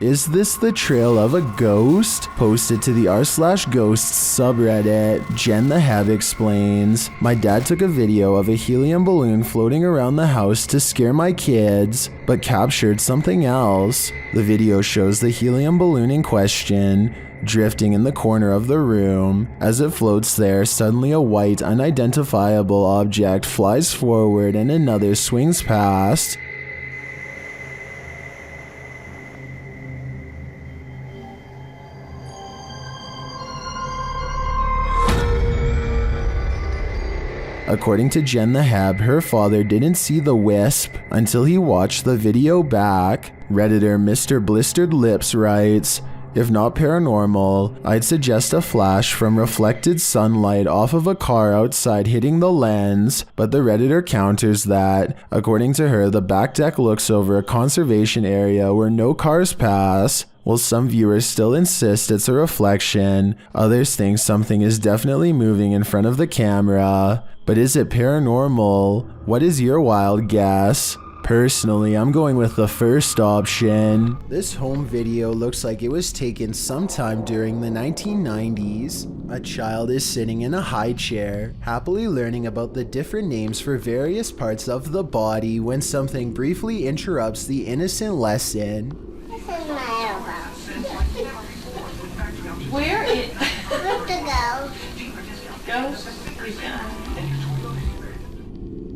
Is this the trail of a ghost? Posted to the r/ghosts subreddit, Jen the Heb explains, my dad took a video of a helium balloon floating around the house to scare my kids, but captured something else. The video shows the helium balloon in question drifting in the corner of the room. As it floats there, suddenly a white, unidentifiable object flies forward and another swings past. According to Jen the Heb, her father didn't see the wisp until he watched the video back. Redditor Mr. Blistered Lips writes, if not paranormal, I'd suggest a flash from reflected sunlight off of a car outside hitting the lens, but the Redditor counters that, according to her, the back deck looks over a conservation area where no cars pass. While some viewers still insist it's a reflection, others think something is definitely moving in front of the camera. But is it paranormal? What is your wild guess? Personally, I'm going with the first option. This home video looks like it was taken sometime during the 1990s. A child is sitting in a high chair, happily learning about the different names for various parts of the body when something briefly interrupts the innocent lesson. This is my elbow. Where is... Where's the ghost?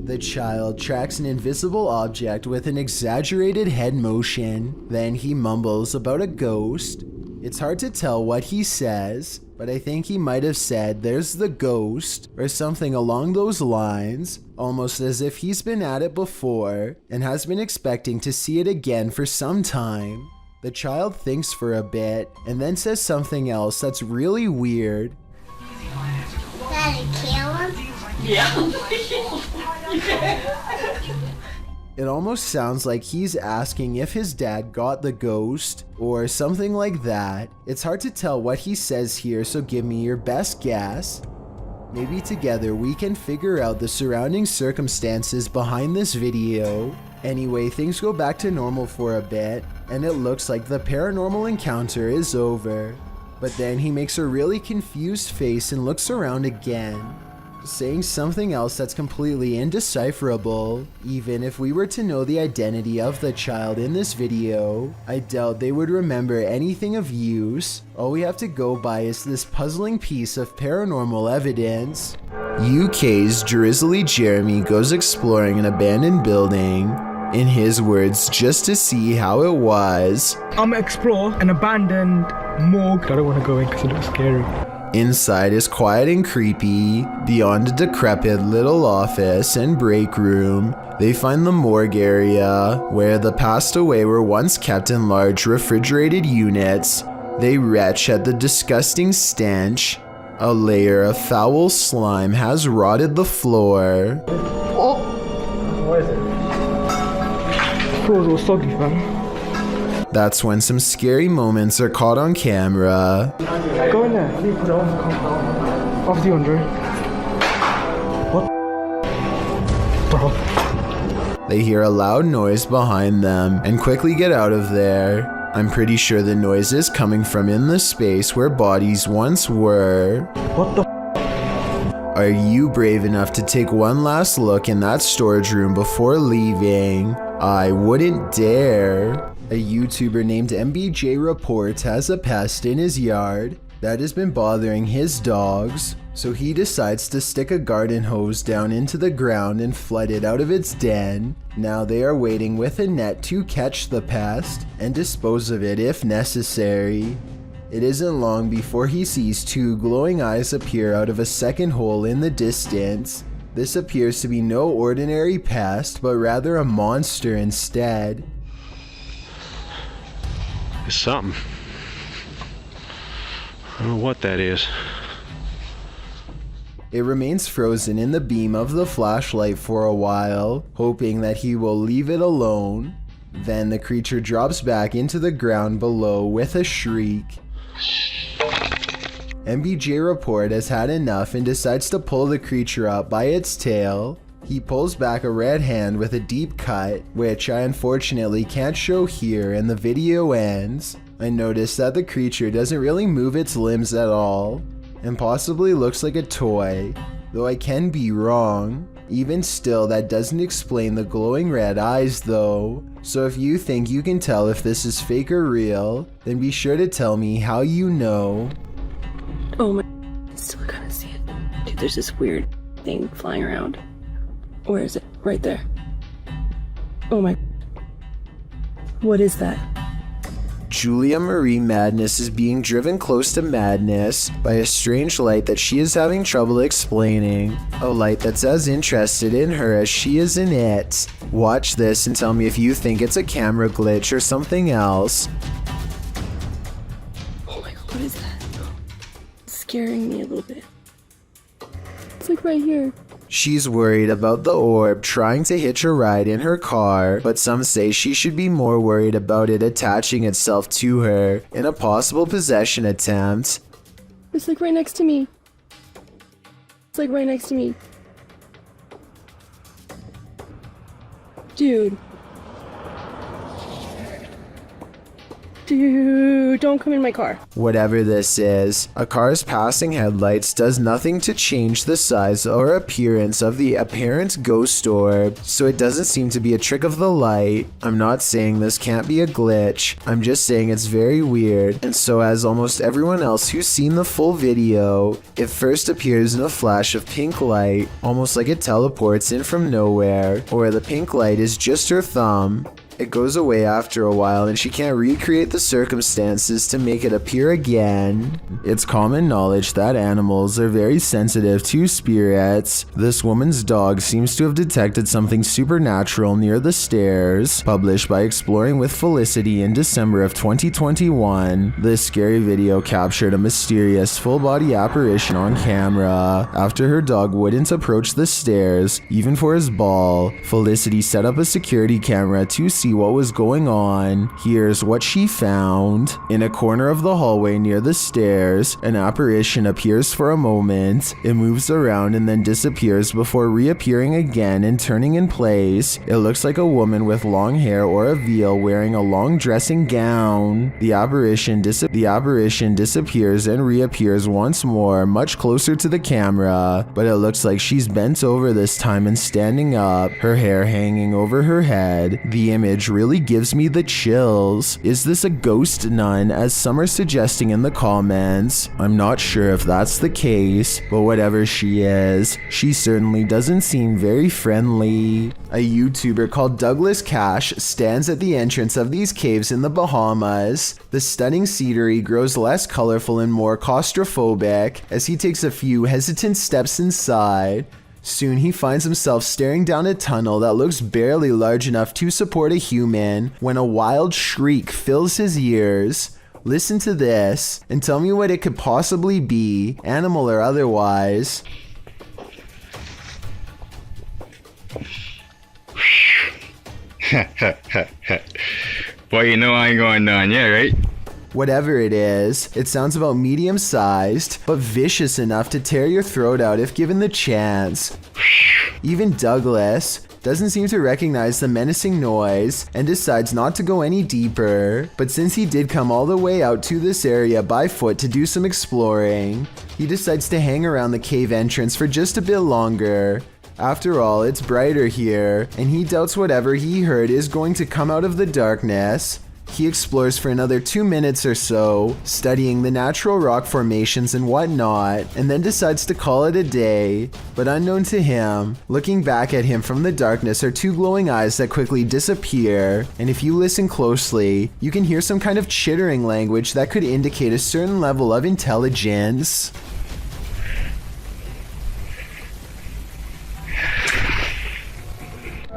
The child tracks an invisible object with an exaggerated head motion. Then he mumbles about a ghost. It's hard to tell what he says, but I think he might have said there's the ghost or something along those lines, almost as if he's been at it before and has been expecting to see it again for some time. The child thinks for a bit and then says something else that's really weird. Daddy, kill him? Yeah. It almost sounds like he's asking if his dad got the ghost or something like that. It's hard to tell what he says here, so give me your best guess. Maybe together we can figure out the surrounding circumstances behind this video. Anyway, things go back to normal for a bit, and it looks like the paranormal encounter is over. But then he makes a really confused face and looks around again, saying something else that's completely indecipherable. Even if we were to know the identity of the child in this video, I doubt they would remember anything of use. All we have to go by is this puzzling piece of paranormal evidence. UK's Drizzly Jeremy goes exploring an abandoned building, in his words, just to see how it was. I'm gonna explore an abandoned morgue. I don't want to go in because it looks scary. Inside is quiet and creepy. Beyond a decrepit little office and break room, they find the morgue area, where the passed away were once kept in large refrigerated units. They retch at the disgusting stench. A layer of foul slime has rotted the floor. Oh! What is it? The floor's all soggy, fam. That's when some scary moments are caught on camera. Go in there. Put it on. After you, Andre. What? Bro. They hear a loud noise behind them and quickly get out of there. I'm pretty sure the noise is coming from in the space where bodies once were. What the? Are you brave enough to take one last look in that storage room before leaving? I wouldn't dare. A YouTuber named MBJ Report has a pest in his yard that has been bothering his dogs, so he decides to stick a garden hose down into the ground and flood it out of its den. Now they are waiting with a net to catch the pest and dispose of it if necessary. It isn't long before he sees two glowing eyes appear out of a second hole in the distance. This appears to be no ordinary pest, but rather a monster instead. It's something. I don't know what that is. It remains frozen in the beam of the flashlight for a while, hoping that he will leave it alone. Then the creature drops back into the ground below with a shriek. MBJ Report has had enough and decides to pull the creature up by its tail. He pulls back a red hand with a deep cut, which I unfortunately can't show here, and the video ends. I notice that the creature doesn't really move its limbs at all, and possibly looks like a toy, though I can be wrong. Even still, that doesn't explain the glowing red eyes though. So if you think you can tell if this is fake or real, then be sure to tell me how you know. Oh my, I still gotta see it. Dude, there's this weird thing flying around. Where is it? Right there. Oh my. What is that? Julia Marie Madness is being driven close to madness by a strange light that she is having trouble explaining. A light that's as interested in her as she is in it. Watch this and tell me if you think it's a camera glitch or something else. Oh my god, what is that? It's scaring me a little bit. It's like right here. She's worried about the orb trying to hitch a ride in her car, but some say she should be more worried about it attaching itself to her in a possible possession attempt. It's like right next to me. It's like right next to me. Dude. Dude, don't come in my car. Whatever this is, a car's passing headlights does nothing to change the size or appearance of the apparent ghost orb, so it doesn't seem to be a trick of the light. I'm not saying this can't be a glitch, I'm just saying it's very weird, and so as almost everyone else who's seen the full video, it first appears in a flash of pink light, almost like it teleports in from nowhere, or the pink light is just her thumb. It goes away after a while and she can't recreate the circumstances to make it appear again. It's common knowledge that animals are very sensitive to spirits. This woman's dog seems to have detected something supernatural near the stairs. Published by Exploring with Felicity in December of 2021, this scary video captured a mysterious full-body apparition on camera. After her dog wouldn't approach the stairs, even for his ball, Felicity set up a security camera to see what was going on. Here's what she found. In a corner of the hallway near the stairs, an apparition appears for a moment. It moves around and then disappears before reappearing again and turning in place. It looks like a woman with long hair or a veil wearing a long dressing gown. The apparition disappears and reappears once more, much closer to the camera, but it looks like she's bent over this time and standing up, her hair hanging over her head. The image really gives me the chills. Is this a ghost nun, as some are suggesting in the comments? I'm not sure if that's the case, but whatever she is, she certainly doesn't seem very friendly. A YouTuber called Douglas Cash stands at the entrance of these caves in the Bahamas. The stunning scenery grows less colorful and more claustrophobic as he takes a few hesitant steps inside. Soon he finds himself staring down a tunnel that looks barely large enough to support a human when a wild shriek fills his ears. Listen to this and tell me what it could possibly be, animal or otherwise. Well, you know I ain't going down yet, right? Whatever it is, it sounds about medium-sized, but vicious enough to tear your throat out if given the chance. Even Douglas doesn't seem to recognize the menacing noise and decides not to go any deeper. But since he did come all the way out to this area by foot to do some exploring, he decides to hang around the cave entrance for just a bit longer. After all, it's brighter here, and he doubts whatever he heard is going to come out of the darkness. He explores for another 2 minutes or so, studying the natural rock formations and whatnot, and then decides to call it a day. But unknown to him, looking back at him from the darkness are two glowing eyes that quickly disappear, and if you listen closely, you can hear some kind of chittering language that could indicate a certain level of intelligence.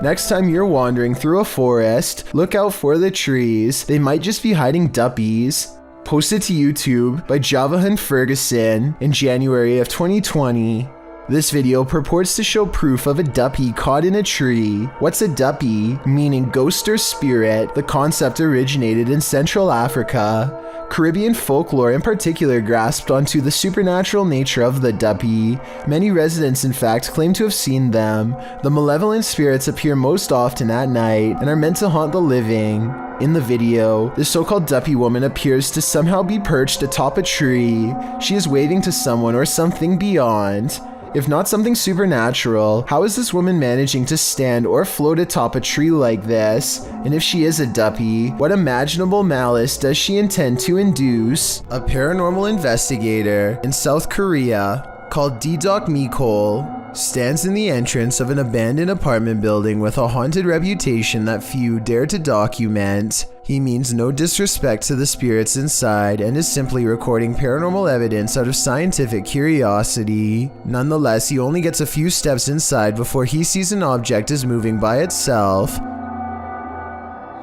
Next time you're wandering through a forest, look out for the trees. They might just be hiding duppies. Posted to YouTube by Javahan Ferguson in January of 2020. This video purports to show proof of a duppy caught in a tree. What's a duppy? Meaning ghost or spirit. The concept originated in Central Africa. Caribbean folklore in particular grasped onto the supernatural nature of the duppy. Many residents, in fact, claim to have seen them. The malevolent spirits appear most often at night and are meant to haunt the living. In the video, the so-called duppy woman appears to somehow be perched atop a tree. She is waving to someone or something beyond. If not something supernatural, how is this woman managing to stand or float atop a tree like this? And if she is a duppy, what imaginable malice does she intend to induce? A paranormal investigator in South Korea called D-Doc Mikol stands in the entrance of an abandoned apartment building with a haunted reputation that few dare to document. He means no disrespect to the spirits inside and is simply recording paranormal evidence out of scientific curiosity. Nonetheless, he only gets a few steps inside before he sees an object is moving by itself.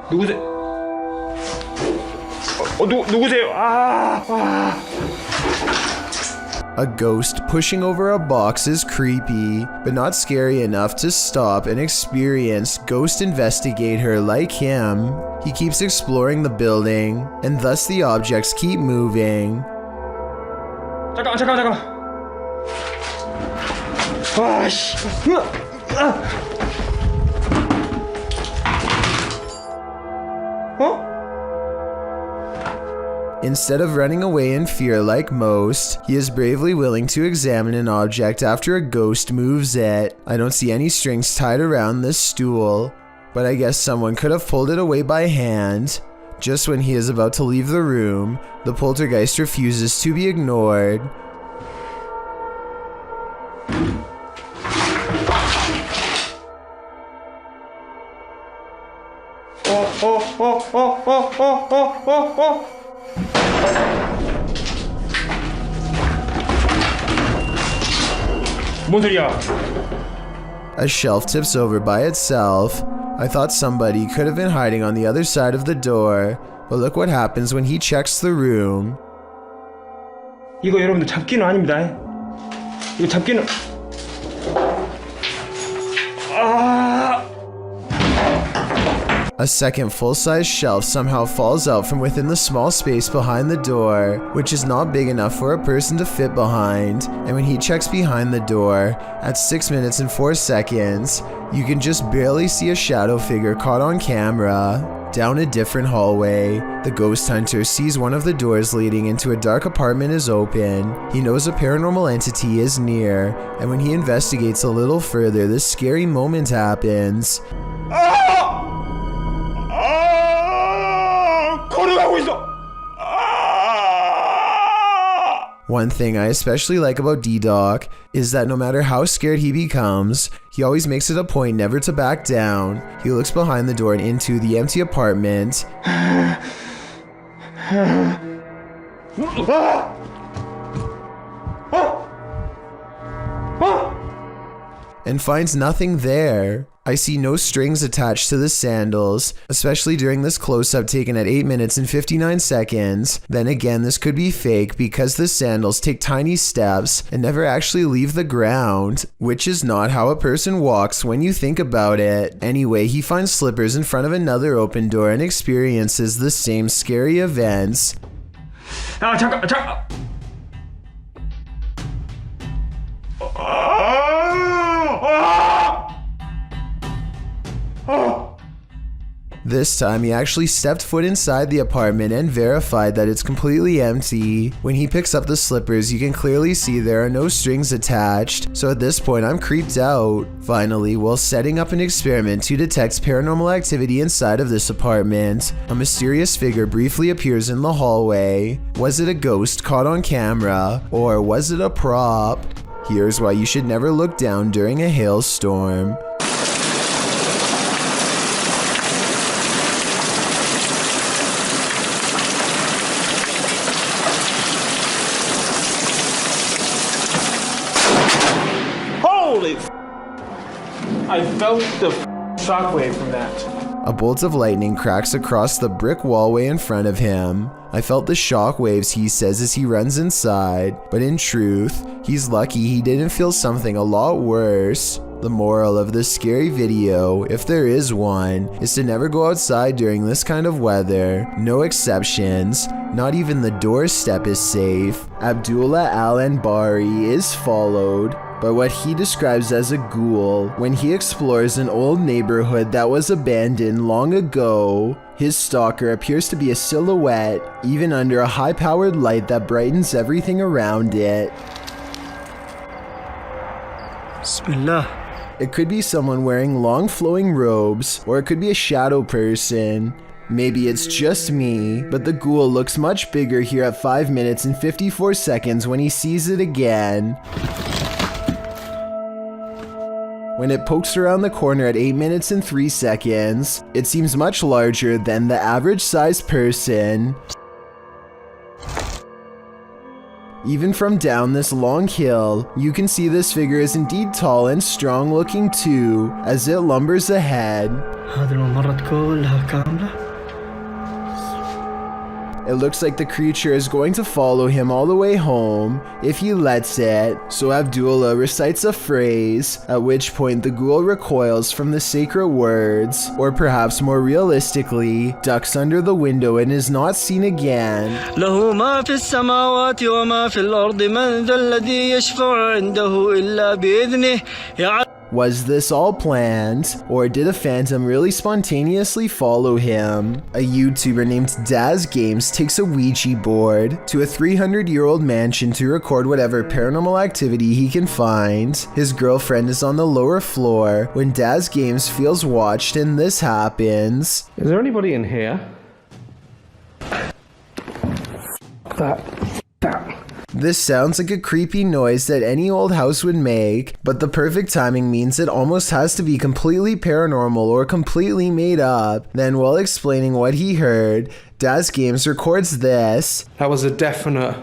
누구세요? 누구세요? A ghost pushing over a box is creepy, but not scary enough to stop an experienced ghost investigator like him. He keeps exploring the building, and thus the objects keep moving. 잠깐만. Instead of running away in fear like most, he is bravely willing to examine an object after a ghost moves it. I don't see any strings tied around this stool, but I guess someone could have pulled it away by hand. Just when he is about to leave the room, the poltergeist refuses to be ignored. 뭔 소리야? A shelf tips over by itself. I thought somebody could have been hiding on the other side of the door, but look what happens when he checks the room. 이거 여러분들 잡기는 아닙니다. 이거 잡기는 A second full-size shelf somehow falls out from within the small space behind the door, which is not big enough for a person to fit behind. And when he checks behind the door, at 6 minutes and 4 seconds, you can just barely see a shadow figure caught on camera. Down a different hallway, the ghost hunter sees one of the doors leading into a dark apartment is open. He knows a paranormal entity is near, and when he investigates a little further, this scary moment happens. 걸어가고 있어. One thing I especially like about D-Doc is that no matter how scared he becomes, he always makes it a point never to back down. He looks behind the door and into the empty apartment. And finds nothing there. I see no strings attached to the sandals, especially during this close-up taken at 8 minutes and 59 seconds. Then again, this could be fake because the sandals take tiny steps and never actually leave the ground, which is not how a person walks when you think about it. Anyway, he finds slippers in front of another open door and experiences the same scary events. 잠깐. This time he actually stepped foot inside the apartment and verified that it's completely empty. When he picks up the slippers, you can clearly see there are no strings attached, so at this point I'm creeped out. Finally, while setting up an experiment to detect paranormal activity inside of this apartment, a mysterious figure briefly appears in the hallway. Was it a ghost caught on camera, or was it a prop? Here's why you should never look down during a hailstorm. Holy! I felt the shockwave from that. A bolt of lightning cracks across the brick wallway in front of him. I felt the shock waves, he says, as he runs inside, but in truth, he's lucky he didn't feel something a lot worse. The moral of this scary video, if there is one, is to never go outside during this kind of weather. No exceptions. Not even the doorstep is safe. Abdullah Al-Anbari is followed by what he describes as a ghoul when he explores an old neighborhood that was abandoned long ago. His stalker appears to be a silhouette, even under a high-powered light that brightens everything around it. Bismillah. It could be someone wearing long flowing robes, or it could be a shadow person. Maybe it's just me, but the ghoul looks much bigger here at 5 minutes and 54 seconds when he sees it again. When it pokes around the corner at 8 minutes and 3 seconds, it seems much larger than the average sized person. Even from down this long hill, you can see this figure is indeed tall and strong looking too, as it lumbers ahead. It looks like the creature is going to follow him all the way home, if he lets it, so Abdullah recites a phrase, at which point the ghoul recoils from the sacred words, or perhaps more realistically, ducks under the window and is not seen again. له ما في السماوات وما في الأرض من ذا الذي يشفع عنده إلا بإذنه. Was this all planned, or did a phantom really spontaneously follow him? A YouTuber named Daz Games takes a Ouija board to a 300-year-old mansion to record whatever paranormal activity he can find. His girlfriend is on the lower floor when Daz Games feels watched and this happens. Is there anybody in here? That. This sounds like a creepy noise that any old house would make, but the perfect timing means it almost has to be completely paranormal or completely made up. Then, while explaining what he heard, Daz Games records this. That was a definite.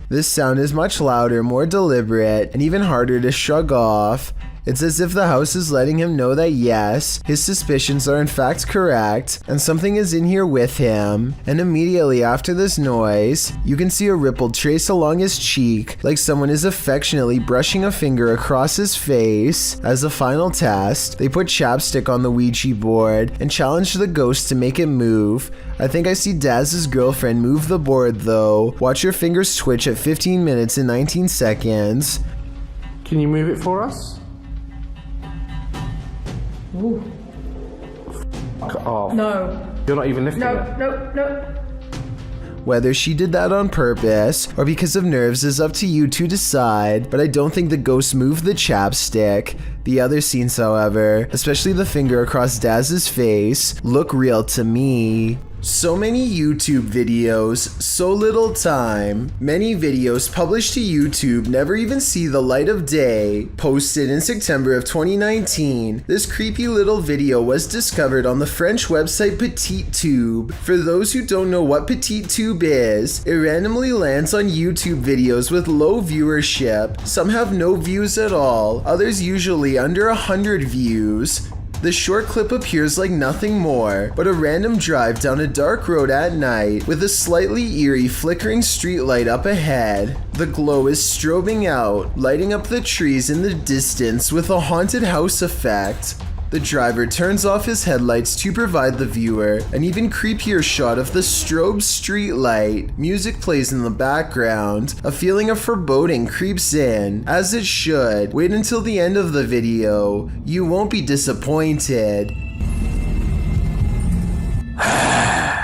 This sound is much louder, more deliberate, and even harder to shrug off. It's as if the house is letting him know that yes, his suspicions are in fact correct, and something is in here with him. And immediately after this noise, you can see a ripple trace along his cheek, like someone is affectionately brushing a finger across his face. As a final test, they put chapstick on the Ouija board and challenge the ghost to make it move. I think I see Daz's girlfriend move the board though. Watch your fingers twitch at 15 minutes and 19 seconds. Can you move it for us? Ooh. Fuck off. No. You're not even lifting it. No. Whether she did that on purpose or because of nerves is up to you to decide, but I don't think the ghost moved the chapstick. The other scenes, however, especially the finger across Daz's face, look real to me. So many YouTube videos, so little time. Many videos published to YouTube never even see the light of day. Posted in September of 2019, this creepy little video was discovered on the French website PetitTube. For those who don't know what PetitTube is, it randomly lands on YouTube videos with low viewership. Some have no views at all, others usually under 100 views. The short clip appears like nothing more but a random drive down a dark road at night with a slightly eerie flickering streetlight up ahead. The glow is strobing out, lighting up the trees in the distance with a haunted house effect. The driver turns off his headlights to provide the viewer an even creepier shot of the strobe streetlight. Music plays in the background. A feeling of foreboding creeps in, as it should. Wait until the end of the video. You won't be disappointed.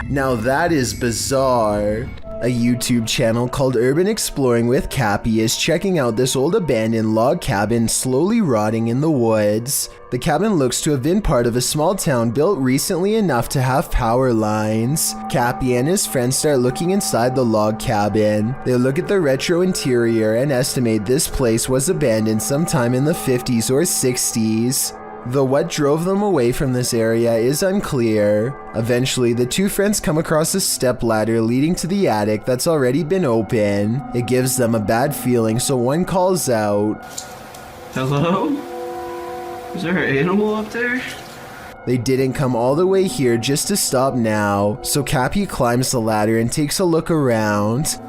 Now that is bizarre. A YouTube channel called Urban Exploring with Cappy is checking out this old abandoned log cabin slowly rotting in the woods. The cabin looks to have been part of a small town built recently enough to have power lines. Cappy and his friends start looking inside the log cabin. They look at the retro interior and estimate this place was abandoned sometime in the 50s or 60s. Though what drove them away from this area is unclear. Eventually, the two friends come across a stepladder leading to the attic that's already been open. It gives them a bad feeling, so one calls out, Hello? Is there an animal up there? They didn't come all the way here just to stop now, so Cappy climbs the ladder and takes a look around.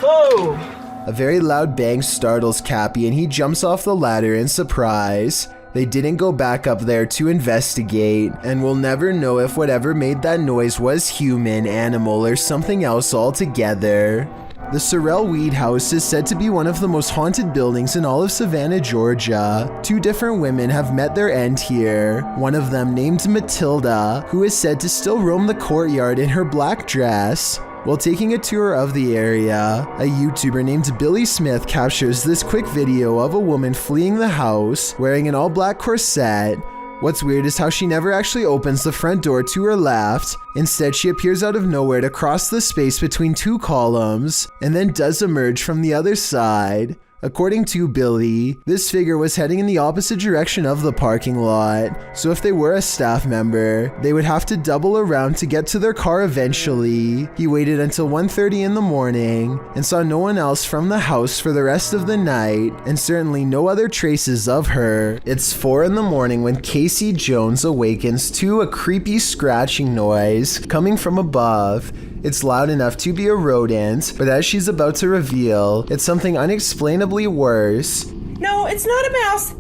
Whoa! A very loud bang startles Cappy and he jumps off the ladder in surprise. They didn't go back up there to investigate, and we'll never know if whatever made that noise was human, animal, or something else altogether. The Sorrel Weed House is said to be one of the most haunted buildings in all of Savannah, Georgia. 2 different women have met their end here. One of them, named Matilda, who is said to still roam the courtyard in her black dress. While taking a tour of the area, a YouTuber named Billy Smith captures this quick video of a woman fleeing the house wearing an all-black corset. What's weird is how she never actually opens the front door to her left. Instead, she appears out of nowhere to cross the space between 2 columns, and then does emerge from the other side. According to Billy, this figure was heading in the opposite direction of the parking lot, so if they were a staff member, they would have to double around to get to their car eventually. He waited until 1:30 in the morning and saw no one else from the house for the rest of the night, and certainly no other traces of her. It's 4 in the morning when Casey Jones awakens to a creepy scratching noise coming from above. It's loud enough to be a rodent, but as she's about to reveal, it's something unexplainably worse. No, it's not a mouse.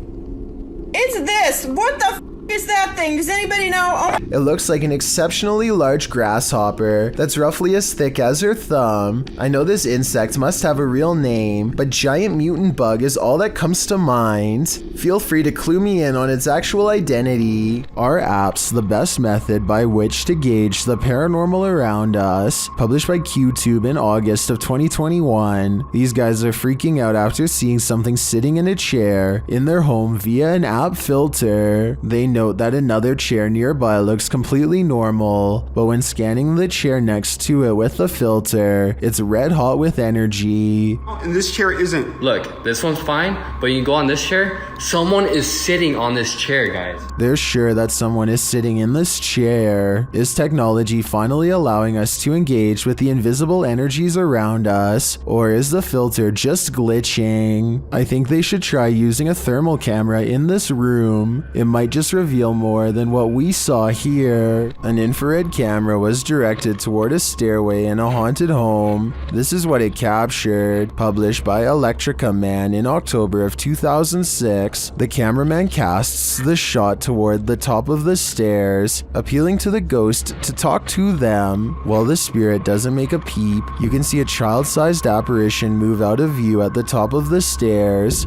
It's this. What the f is that thing? Does anybody know? Oh It looks like an exceptionally large grasshopper that's roughly as thick as her thumb. I know this insect must have a real name, but giant mutant bug is all that comes to mind. Feel free to clue me in on its actual identity. Are apps the best method by which to gauge the paranormal around us? Published by QTube in August of 2021. These guys are freaking out after seeing something sitting in a chair in their home via an app filter. They note that another chair nearby looks completely normal, but when scanning the chair next to it with the filter, it's red hot with energy. And this chair isn't. Look, this one's fine, but you can go on this chair. Someone is sitting on this chair, guys. They're sure that someone is sitting in this chair. Is technology finally allowing us to engage with the invisible energies around us, or is the filter just glitching? I think they should try using a thermal camera in this room. It might just reveal more than what we saw here. An infrared camera was directed toward a stairway in a haunted home. This is what it captured, published by Electrica Man in October of 2006. The cameraman casts the shot toward the top of the stairs, appealing to the ghost to talk to them. While the spirit doesn't make a peep, you can see a child-sized apparition move out of view at the top of the stairs.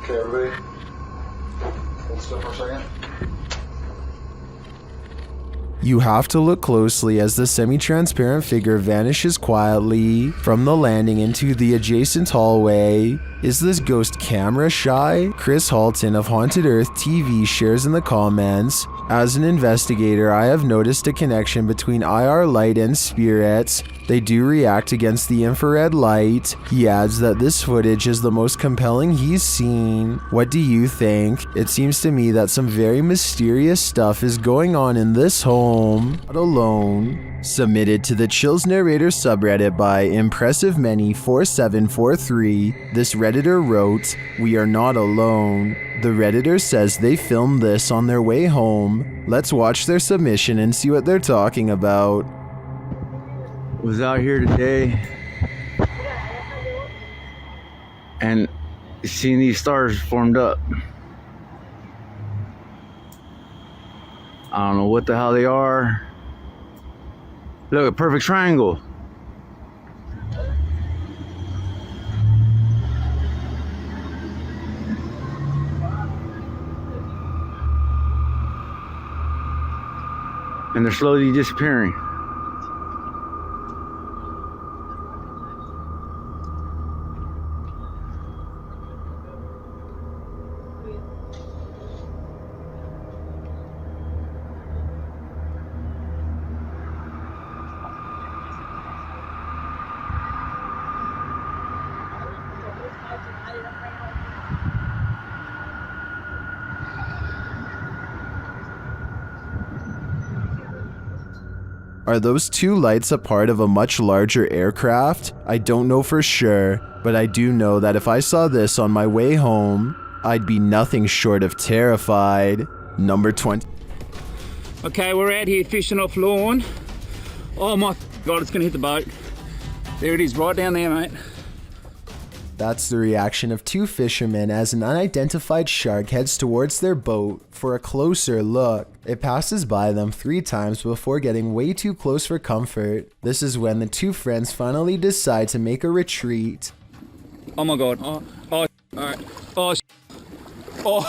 Okay, everybody. Hold still for a second. You have to look closely as the semi-transparent figure vanishes quietly from the landing into the adjacent hallway. Is this ghost camera shy? Chris Halton of Haunted Earth TV shares in the comments, as an investigator, I have noticed a connection between IR light and spirits. They do react against the infrared light. He adds that this footage is the most compelling he's seen. What do you think? It seems to me that some very mysterious stuff is going on in this home. Not alone. Submitted to the Chills Narrator subreddit by ImpressiveMany4743, this Redditor wrote, "We are not alone." The Redditor says they filmed this on their way home. Let's watch their submission and see what they're talking about. Was out here today and seeing these stars formed up. I don't know what the hell they are. Look, a perfect triangle. And they're slowly disappearing. Are those two lights a part of a much larger aircraft? I don't know for sure. but I do know that if I saw this on my way home, I'd be nothing short of terrified. Number 20. Okay, we're out here fishing off lawn. Oh my God, it's gonna hit the boat. There it is, right down there, mate. That's the reaction of two fishermen as an unidentified shark heads towards their boat for a closer look. It passes by them 3 times before getting way too close for comfort. This is when the two friends finally decide to make a retreat. Oh my God. Oh, alright. Oh,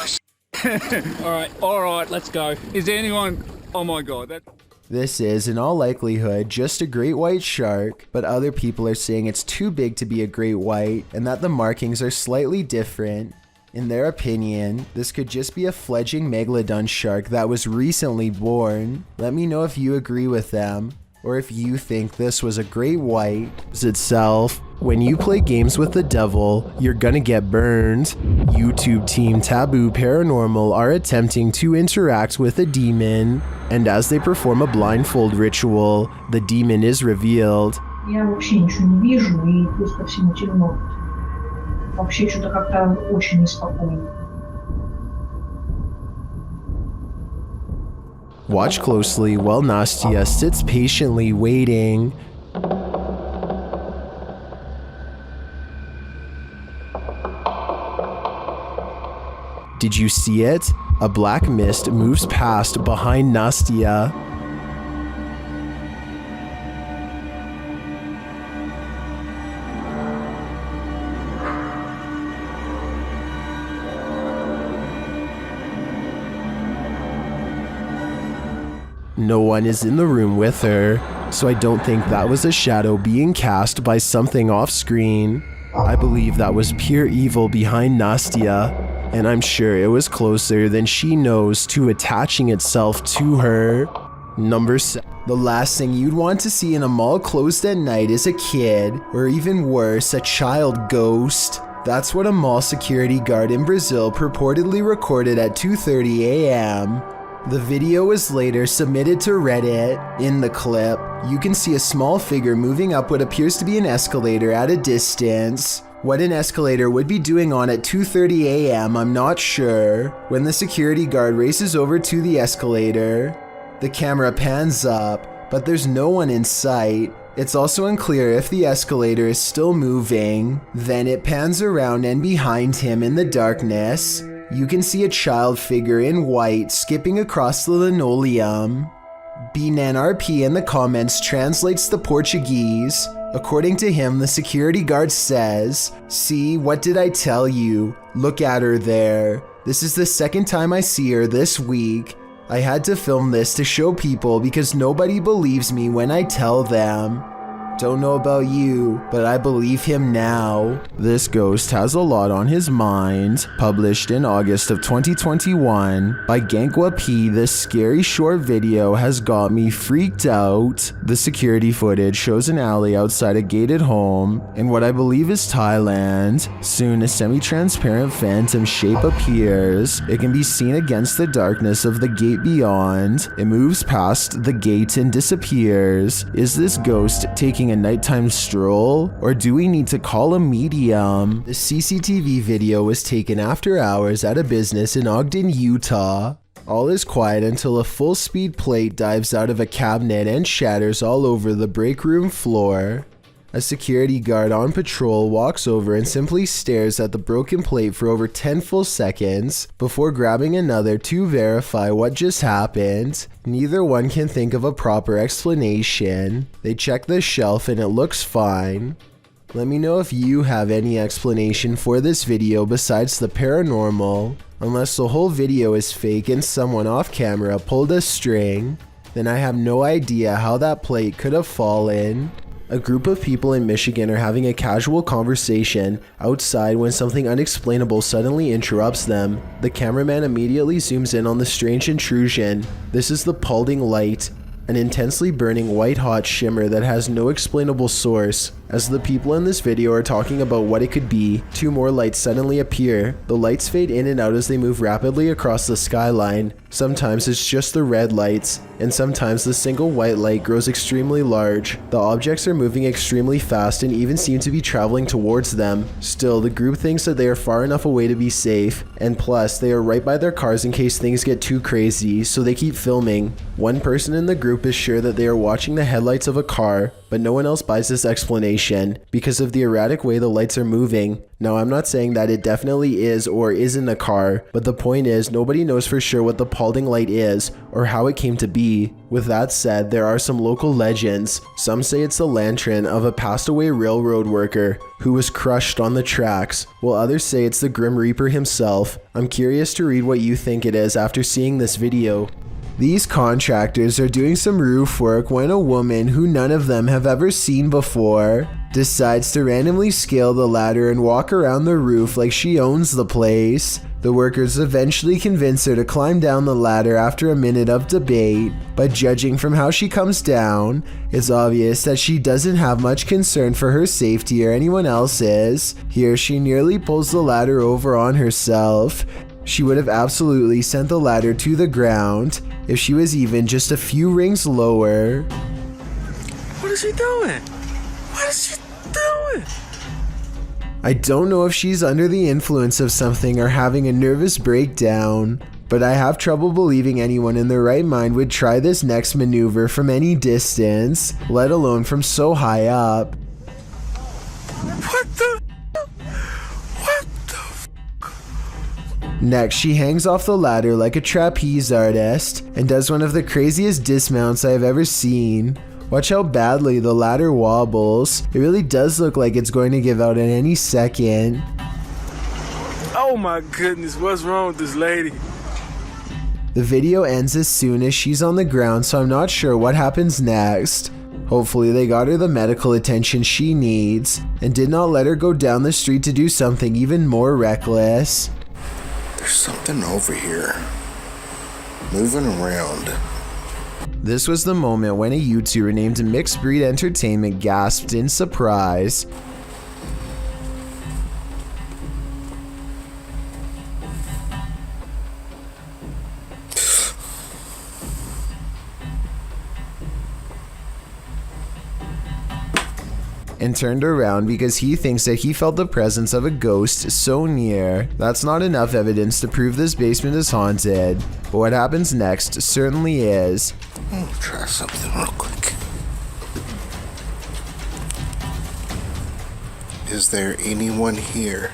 alright, let's go. Is there anyone? Oh my God. This is, in all likelihood, just a great white shark, but other people are saying it's too big to be a great white and that the markings are slightly different. In their opinion, this could just be a fledgling Macleod shark that was recently born. Let me know if you agree with them, or if you think this was a great white itself. When you play games with the devil, you're gonna get burned. YouTube team Taboo Paranormal are attempting to interact with a demon, and as they perform a blindfold ritual, the demon is revealed. Я вообще ничего не вижу, и плюс ко всему темно. Вообще что-то как-то очень неспокойно. Watch closely while Nastya sits patiently waiting. Did you see it? A black mist moves past behind Nastya. No one is in the room with her, so I don't think that was a shadow being cast by something off screen. I believe that was pure evil behind Nastya, and I'm sure it was closer than she knows to attaching itself to her. Number 7. The last thing you'd want to see in a mall closed at night is a kid, or even worse, a child ghost. That's what a mall security guard in Brazil purportedly recorded at 2:30 a.m. The video was later submitted to Reddit. In the clip, you can see a small figure moving up what appears to be an escalator at a distance. What an escalator would be doing on at 2:30 a.m. I'm not sure. When the security guard races over to the escalator, the camera pans up, but there's no one in sight. It's also unclear if the escalator is still moving. Then it pans around, and behind him in the darkness, you can see a child figure in white skipping across the linoleum. BNRP in the comments translates the Portuguese. According to him, the security guard says, "See, what did I tell you? Look at her there. This is the second time I see her this week. I had to film this to show people because nobody believes me when I tell them." Don't know about you, but I believe him now. This ghost has a lot on his mind. Published in August of 2021 by Gankwa P, this scary short video has got me freaked out. The security footage shows an alley outside a gated home in what I believe is Thailand. Soon a semi-transparent phantom shape appears. It can be seen against the darkness of the gate beyond. It moves past the gate and disappears. Is this ghost taking a nighttime stroll, or do we need to call a medium? The CCTV video was taken after hours at a business in Ogden, Utah. All is quiet until a full-speed plate dives out of a cabinet and shatters all over the break room floor. A security guard on patrol walks over and simply stares at the broken plate for over 10 full seconds before grabbing another to verify what just happened. Neither one can think of a proper explanation. They check the shelf and it looks fine. Let me know if you have any explanation for this video besides the paranormal. Unless the whole video is fake and someone off camera pulled a string, then I have no idea how that plate could have fallen. A group of people in Michigan are having a casual conversation outside when something unexplainable suddenly interrupts them. The cameraman immediately zooms in on the strange intrusion. This is the pulsing light, an intensely burning white-hot shimmer that has no explainable source. As the people in this video are talking about what it could be, 2 more lights suddenly appear. The lights fade in and out as they move rapidly across the skyline. Sometimes it's just the red lights, and sometimes the single white light grows extremely large. The objects are moving extremely fast and even seem to be traveling towards them. Still, the group thinks that they are far enough away to be safe, and plus, they are right by their cars in case things get too crazy, so they keep filming. One person in the group is sure that they are watching the headlights of a car, but no one else buys this explanation because of the erratic way the lights are moving. Now, I'm not saying that it definitely is or isn't a car, but the point is nobody knows for sure what the Paulding light is or how it came to be. With that said, there are some local legends. Some say it's the lantern of a passed away railroad worker who was crushed on the tracks, while others say it's the Grim Reaper himself. I'm curious to read what you think it is after seeing this video. These contractors are doing some roof work when a woman who none of them have ever seen before decides to randomly scale the ladder and walk around the roof like she owns the place. The workers eventually convince her to climb down the ladder after a minute of debate, but judging from how she comes down, it's obvious that she doesn't have much concern for her safety or anyone else's. Here she nearly pulls the ladder over on herself. She would have absolutely sent the ladder to the ground if she was even just a few rings lower. What is she doing? What is she doing? I don't know if she's under the influence of something or having a nervous breakdown, but I have trouble believing anyone in their right mind would try this next maneuver from any distance, let alone from so high up. What the? Next, she hangs off the ladder like a trapeze artist and does one of the craziest dismounts I have ever seen. Watch how badly the ladder wobbles. It really does look like it's going to give out at any second. Oh my goodness, what's wrong with this lady? The video ends as soon as she's on the ground, so I'm not sure what happens next. Hopefully they got her the medical attention she needs and did not let her go down the street to do something even more reckless. There's something over here, moving around. This was the moment when a YouTuber named Mixed Breed Entertainment gasped in surprise. And turned around because he thinks that he felt the presence of a ghost so near. That's not enough evidence to prove this basement is haunted, but what happens next certainly is. I'll try something real quick. Is there anyone here?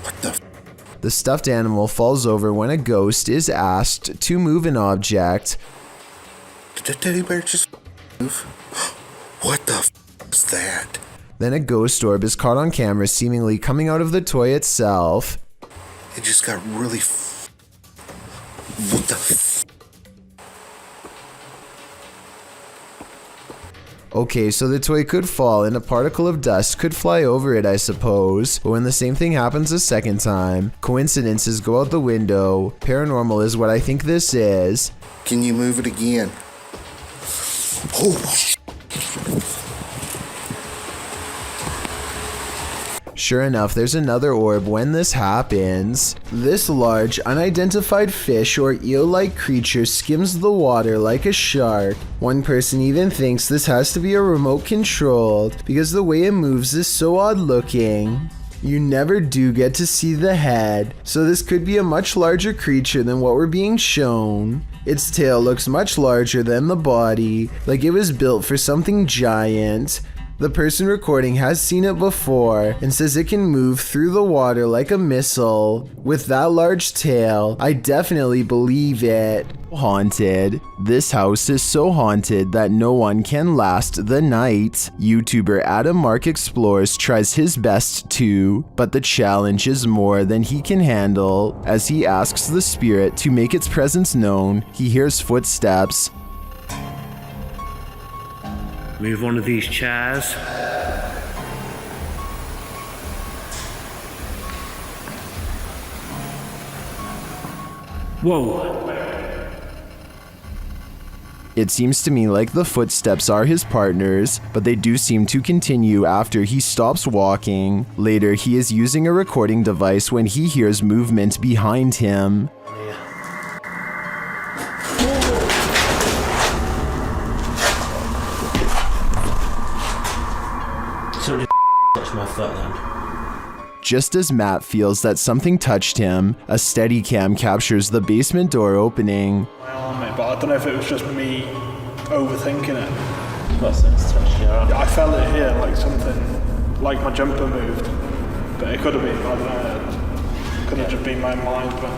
What the? The stuffed animal falls over when a ghost is asked to move an object. Did the teddy bear just move? What the f is that? Then a ghost orb is caught on camera seemingly coming out of the toy itself. It just got really what the f? Okay, so the toy could fall and a particle of dust could fly over it, I suppose. But when the same thing happens a second time, coincidences go out the window. Paranormal is what I think this is. Can you move it again? Oh. Sure enough, there's another orb when this happens. This large, unidentified fish or eel-like creature skims the water like a shark. One person even thinks this has to be a remote controlled because the way it moves is so odd looking. You never do get to see the head, so this could be a much larger creature than what we're being shown. Its tail looks much larger than the body, like it was built for something giant. The person recording has seen it before and says it can move through the water like a missile. With that large tail, I definitely believe it. Haunted. This house is so haunted that no one can last the night. YouTuber Adam Mark Explores tries his best too, but the challenge is more than he can handle. As he asks the spirit to make its presence known, he hears footsteps. Move one of these chairs. Whoa. It seems to me like the footsteps are his partners, but they do seem to continue after he stops walking. Later, he is using a recording device when he hears movement behind him. So just touch my foot then. Just as Matt feels that something touched him, a Steadicam captures the basement door opening. But I don't know if it was just me overthinking it. I felt it here, like something, like my jumper moved. But it could have been, I don't know, it could have just been my mind. But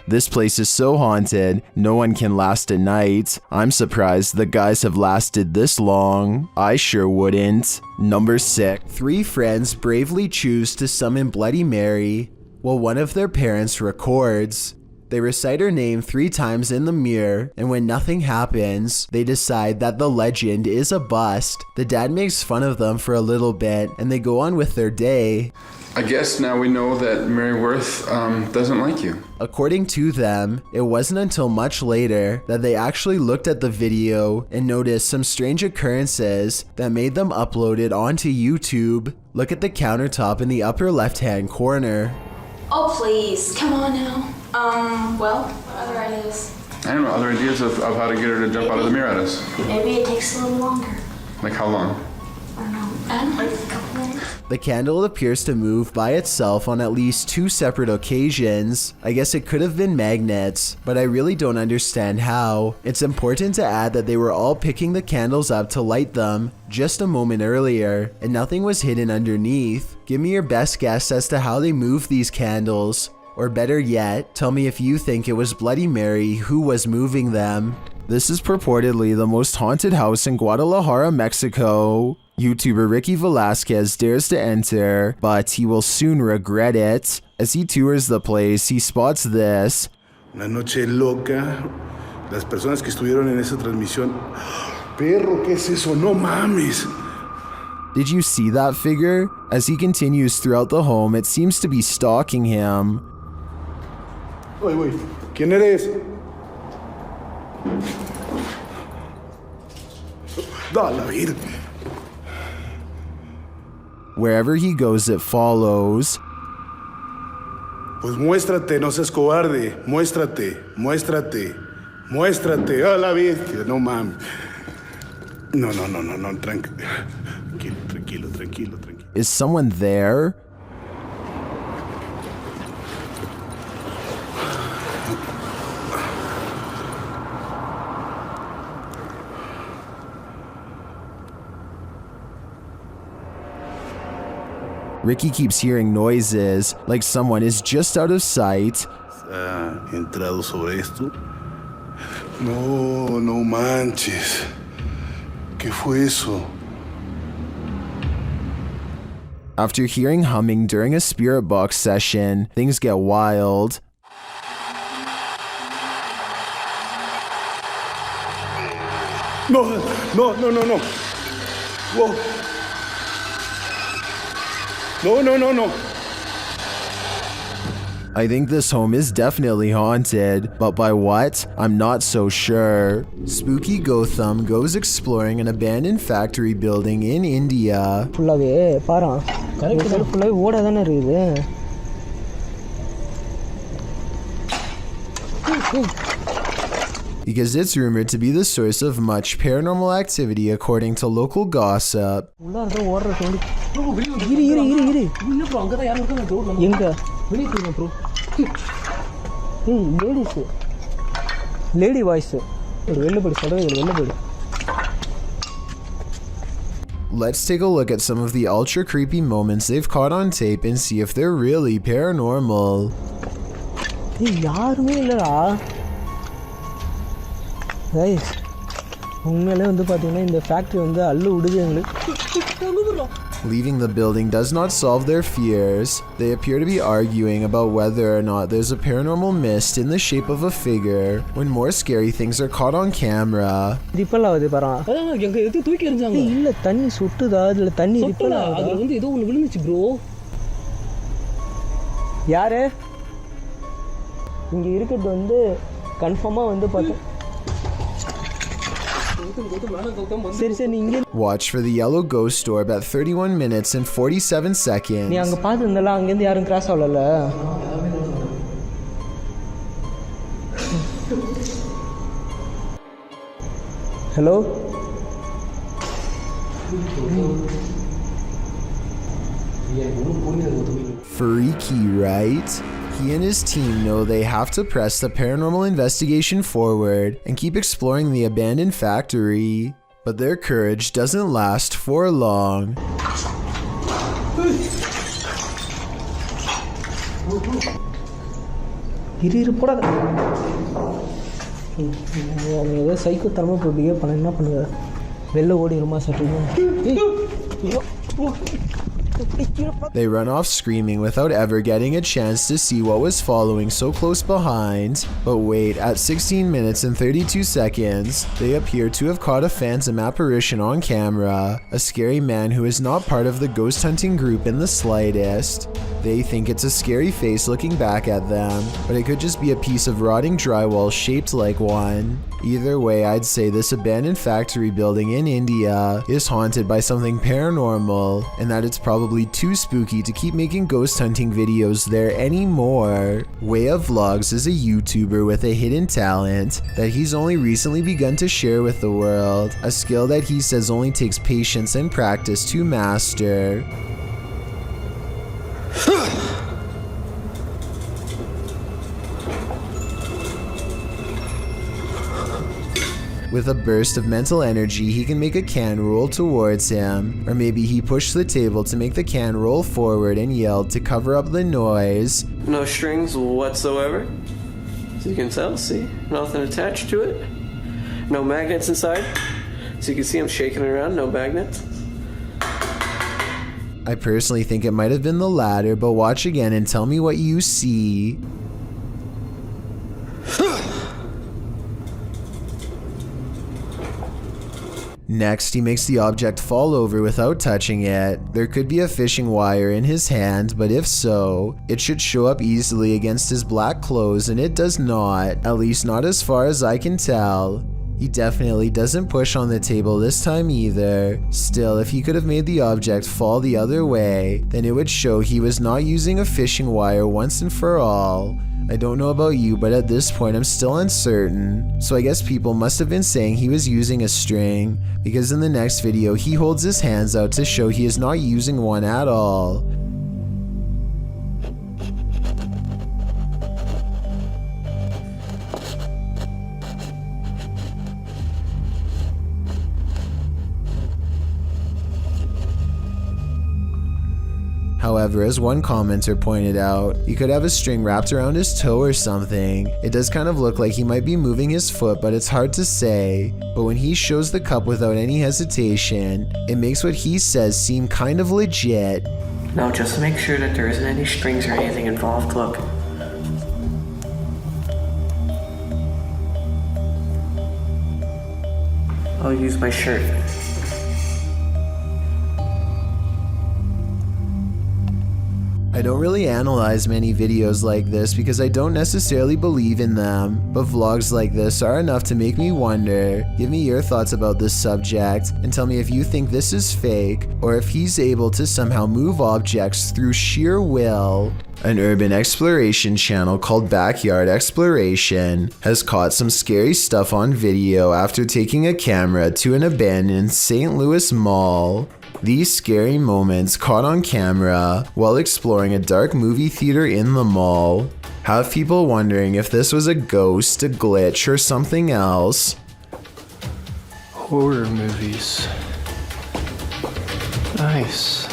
this place is so haunted, no one can last a night. I'm surprised the guys have lasted this long. I sure wouldn't. Number 6. 3 friends bravely choose to summon Bloody Mary while one of their parents records. They recite her name 3 times in the mirror, and when nothing happens, they decide that the legend is a bust. The dad makes fun of them for a little bit, and they go on with their day. I guess now we know that Mary Worth doesn't like you. According to them, it wasn't until much later that they actually looked at the video and noticed some strange occurrences that made them upload it onto YouTube. Look at the countertop in the upper left-hand corner. Oh, please. Come on now. Well, what other ideas? I don't know, other ideas of how to get her to jump out of the mirror at us. Maybe it takes a little longer. Like how long? I don't know, like a couple minutes. The candle appears to move by itself on at least 2 separate occasions. I guess it could have been magnets, but I really don't understand how. It's important to add that they were all picking the candles up to light them just a moment earlier, and nothing was hidden underneath. Give me your best guess as to how they moved these candles. Or better yet, tell me if you think it was Bloody Mary who was moving them. This is purportedly the most haunted house in Guadalajara, Mexico. YouTuber Ricky Velasquez dares to enter, but he will soon regret it. As he tours the place, he spots this. Una noche loca. Las personas que estuvieron en esa transmisión. Perro, ¿qué es eso? No mames. Did you see that figure? As he continues throughout the home, it seems to be stalking him. Oye, ¿quién eres? Da la vida. Wherever he goes, it follows. Pues muéstrate, no seas cobarde. Muéstrate, muéstrate, muéstrate. A la bestia, no mames. No, tranquilo. Is someone there? Ricky keeps hearing noises, like someone is just out of sight. ¿Ha entrado sobre esto? No manches. ¿Qué fue eso? After hearing humming during a spirit box session, things get wild. No. Whoa. No. I think this home is definitely haunted, but by what? I'm not so sure. Spooky Gotham goes exploring an abandoned factory building in India. Because it's rumored to be the source of much paranormal activity according to local gossip. Lady voice. Let's take a look at some of the ultra creepy moments they've caught on tape and see if they're really paranormal. Guys, உண்மையிலே வந்து பாத்தீங்கன்னா இந்த factory வந்து அள்ளு விடுது எங்களுக்கு. Leaving the building does not solve their fears. They appear to be arguing about whether or not there's a paranormal mist in the shape of a figure when more scary things are caught on camera. Ripple ஆகுது பாருங்க. எங்க எது தூக்கி எறிஞ்சாங்க. இல்ல தண்ணி சுட்டுதா அதுல தண்ணி ripple ஆகுது. அது வந்து ஏதோ ஒன்னு விழுந்துச்சு bro. யாரு? இங்க இருக்குது வந்து கன்ஃபார்மா வந்து பாத்தா Watch for the yellow ghost orb at 31 minutes and 47 seconds. Hello? Freaky, right? He and his team know they have to press the paranormal investigation forward and keep exploring the abandoned factory, but their courage doesn't last for long. They run off screaming without ever getting a chance to see what was following so close behind. But wait, at 16 minutes and 32 seconds, they appear to have caught a phantom apparition on camera, a scary man who is not part of the ghost hunting group in the slightest. They think it's a scary face looking back at them, but it could just be a piece of rotting drywall shaped like one. Either way, I'd say this abandoned factory building in India is haunted by something paranormal, and that it's probably too spooky to keep making ghost hunting videos there anymore. Way of Vlogs is a YouTuber with a hidden talent that he's only recently begun to share with the world, a skill that he says only takes patience and practice to master. With a burst of mental energy, he can make a can roll towards him, or maybe he pushed the table to make the can roll forward and yelled to cover up the noise. No strings whatsoever. So you can tell, see? Nothing attached to it. No magnets inside. So you can see I'm shaking it around, no magnets. I personally think it might have been the latter, but watch again and tell me what you see. Next, he makes the object fall over without touching it. There could be a fishing wire in his hand, but if so, it should show up easily against his black clothes, and it does not, at least not as far as I can tell. He definitely doesn't push on the table this time either. Still, if he could have made the object fall the other way, then it would show he was not using a fishing wire once and for all. I don't know about you, but at this point I'm still uncertain. So I guess people must have been saying he was using a string, because in the next video he holds his hands out to show he is not using one at all. However, as one commenter pointed out, he could have a string wrapped around his toe or something. It does kind of look like he might be moving his foot, but it's hard to say. But when he shows the cup without any hesitation, it makes what he says seem kind of legit. Now just make sure that there isn't any strings or anything involved, look. I'll use my shirt. I don't really analyze many videos like this because I don't necessarily believe in them, but vlogs like this are enough to make me wonder. Give me your thoughts about this subject and tell me if you think this is fake or if he's able to somehow move objects through sheer will. An urban exploration channel called Backyard Exploration has caught some scary stuff on video after taking a camera to an abandoned St. Louis mall. These scary moments caught on camera while exploring a dark movie theater in the mall have people wondering if this was a ghost, a glitch, or something else. Horror movies. Nice.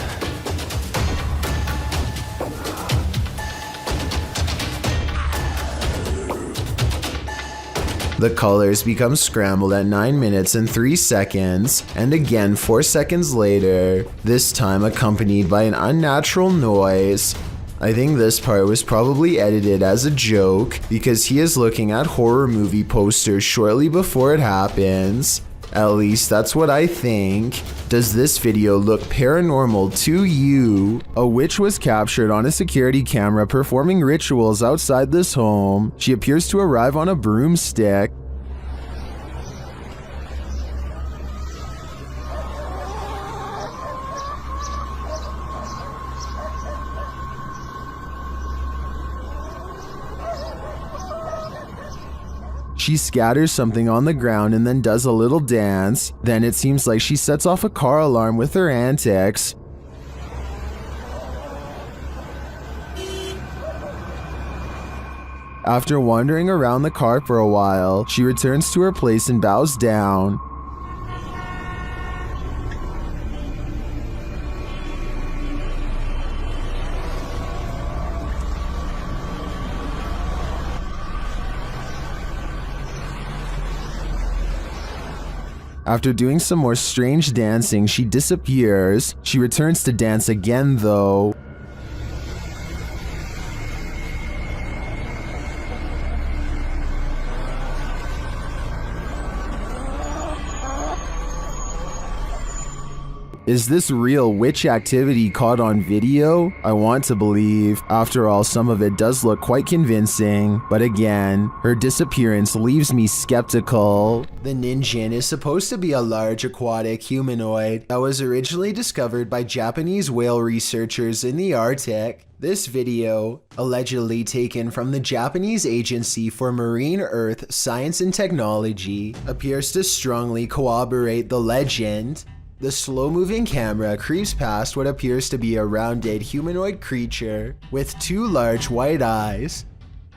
The colors become scrambled at 9 minutes and 3 seconds, and again 4 seconds later, this time accompanied by an unnatural noise. I think this part was probably edited as a joke because he is looking at horror movie posters shortly before it happens. At least that's what I think. Does this video look paranormal to you? A witch was captured on a security camera performing rituals outside this home. She appears to arrive on a broomstick. She scatters something on the ground and then does a little dance. Then it seems like she sets off a car alarm with her antics. After wandering around the car for a while, she returns to her place and bows down. After doing some more strange dancing, she disappears. She returns to dance again though. Is this real witch activity caught on video? I want to believe. After all, some of it does look quite convincing. But again, her disappearance leaves me skeptical. The Ninjin is supposed to be a large aquatic humanoid that was originally discovered by Japanese whale researchers in the Arctic. This video, allegedly taken from the Japanese Agency for Marine Earth Science and Technology, appears to strongly corroborate the legend. The slow-moving camera creeps past what appears to be a rounded humanoid creature with two large white eyes.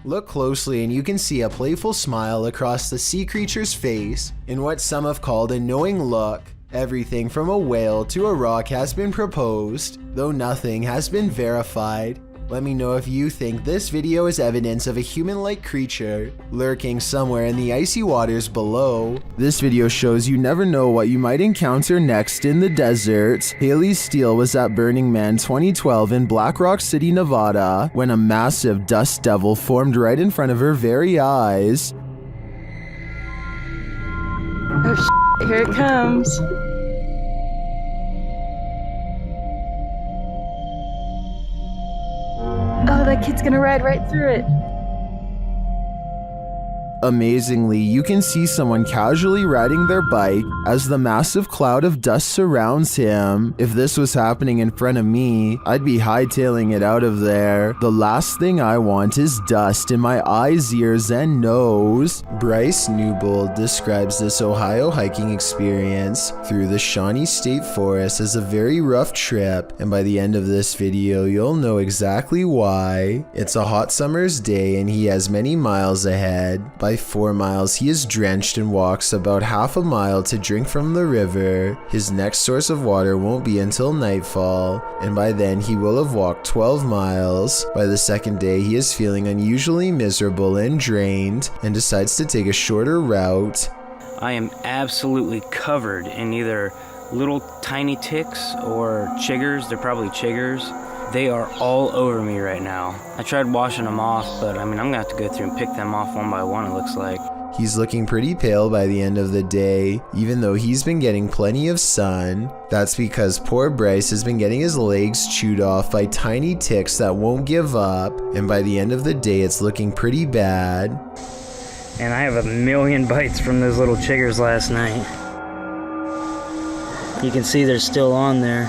Look closely and you can see a playful smile across the sea creature's face in what some have called a knowing look. Everything from a whale to a rock has been proposed, though nothing has been verified. Let me know if you think this video is evidence of a human-like creature lurking somewhere in the icy waters below. This video shows you never know what you might encounter next in the desert. Haley Steele was at Burning Man 2012 in Black Rock City, Nevada, when a massive dust devil formed right in front of her very eyes. Oh shit, here it comes. Oh, that kid's gonna ride right through it. Amazingly, you can see someone casually riding their bike as the massive cloud of dust surrounds him. If this was happening in front of me, I'd be hightailing it out of there. The last thing I want is dust in my eyes, ears, and nose. Bryce Newbold describes this Ohio hiking experience through the Shawnee State Forest as a very rough trip, and by the end of this video, you'll know exactly why. It's a hot summer's day and he has many miles ahead. By 4 miles, he is drenched and walks about half a mile to drink from the river. His next source of water won't be until nightfall, and by then he will have walked 12 miles. By the second day, he is feeling unusually miserable and drained, and decides to take a shorter route. I am absolutely covered in either little tiny ticks or chiggers. They're probably chiggers. They are all over me right now. I tried washing them off, but I mean, I'm gonna have to go through and pick them off one by one, it looks like. He's looking pretty pale by the end of the day, even though he's been getting plenty of sun. That's because poor Bryce has been getting his legs chewed off by tiny ticks that won't give up, and by the end of the day, it's looking pretty bad. And I have a million bites from those little chiggers last night. You can see they're still on there.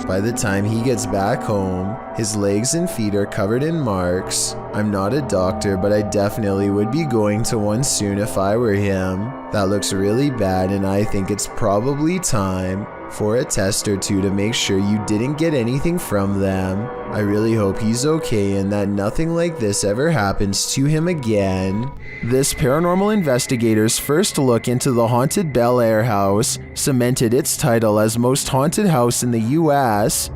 By the time he gets back home, his legs and feet are covered in marks. I'm not a doctor, but I definitely would be going to one soon if I were him. That looks really bad, and I think it's probably time for a test or two to make sure you didn't get anything from them. I really hope he's okay and that nothing like this ever happens to him again. This paranormal investigator's first look into the haunted Bel Air house cemented its title as most haunted house in the US.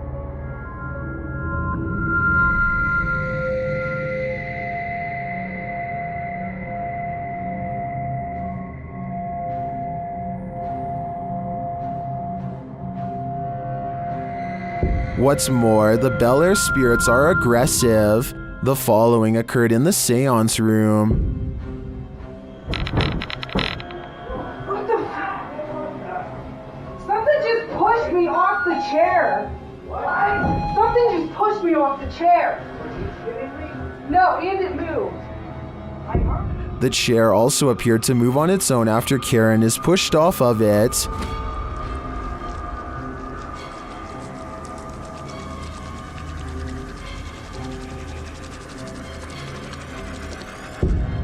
What's more, the Bel Air spirits are aggressive. The following occurred in the seance room. What the f? Something just pushed me off the chair. What? Something just pushed me off the chair. Are you kidding me? No, and it moved. The chair also appeared to move on its own after Karen is pushed off of it.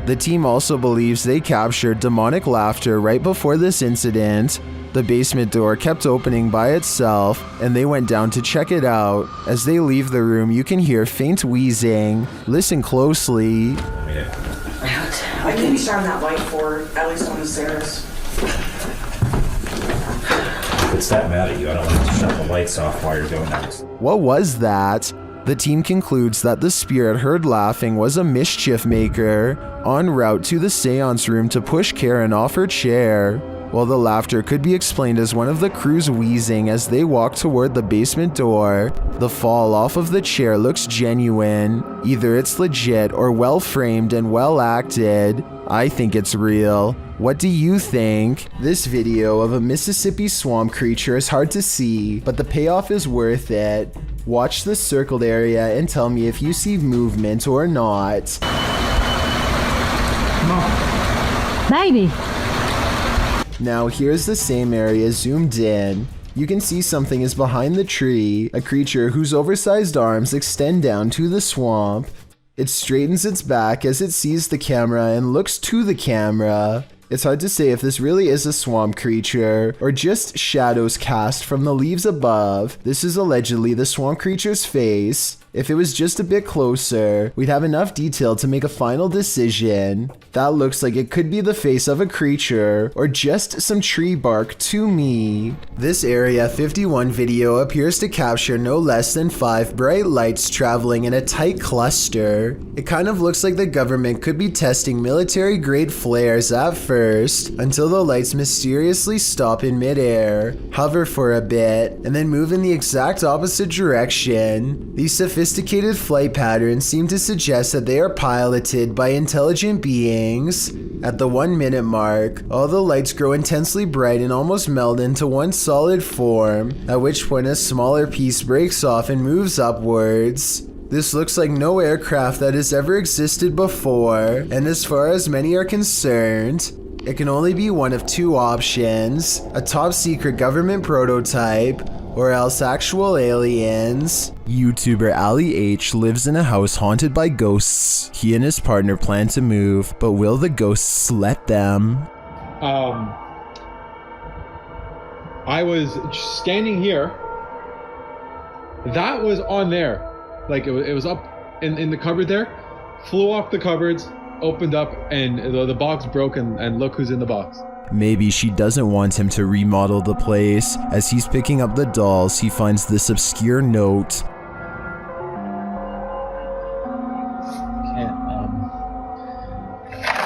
The team also believes they captured demonic laughter right before this incident. The basement door kept opening by itself, and they went down to check it out. As they leave the room, you can hear faint wheezing. Listen closely. I can shine that light for at least on the stairs. It's that mad at you. I don't want to shut the lights off while you're doing that. What was that? The team concludes that the spirit heard laughing was a mischief maker en route to the seance room to push Karen off her chair. While the laughter could be explained as one of the crew's wheezing as they walk toward the basement door, the fall off of the chair looks genuine. Either it's legit or well framed and well acted. I think it's real. What do you think? This video of a Mississippi swamp creature is hard to see, but the payoff is worth it. Watch the circled area and tell me if you see movement or not. Baby! Now here's the same area zoomed in. You can see something is behind the tree, a creature whose oversized arms extend down to the swamp. It straightens its back as it sees the camera and looks to the camera. It's hard to say if this really is a swamp creature or just shadows cast from the leaves above. This is allegedly the swamp creature's face. If it was just a bit closer, we'd have enough detail to make a final decision. That looks like it could be the face of a creature or just some tree bark to me. This Area 51 video appears to capture no less than 5 bright lights traveling in a tight cluster. It kind of looks like the government could be testing military-grade flares at first, until the lights mysteriously stop in midair, hover for a bit, and then move in the exact opposite direction. These sophisticated flight patterns seem to suggest that they are piloted by intelligent beings. At the 1 minute mark, all the lights grow intensely bright and almost meld into one solid form, at which point a smaller piece breaks off and moves upwards. This looks like no aircraft that has ever existed before, and as far as many are concerned, it can only be one of 2 options: a top secret government prototype, or else actual aliens. YouTuber Ali H lives in a house haunted by ghosts. He and his partner plan to move, but will the ghosts let them? I was standing here. That was on there. Like it was up in the cupboard there. Flew off the cupboards, opened up, and the box broke, and look who's in the box. Maybe she doesn't want him to remodel the place. As he's picking up the dolls, he finds this obscure note.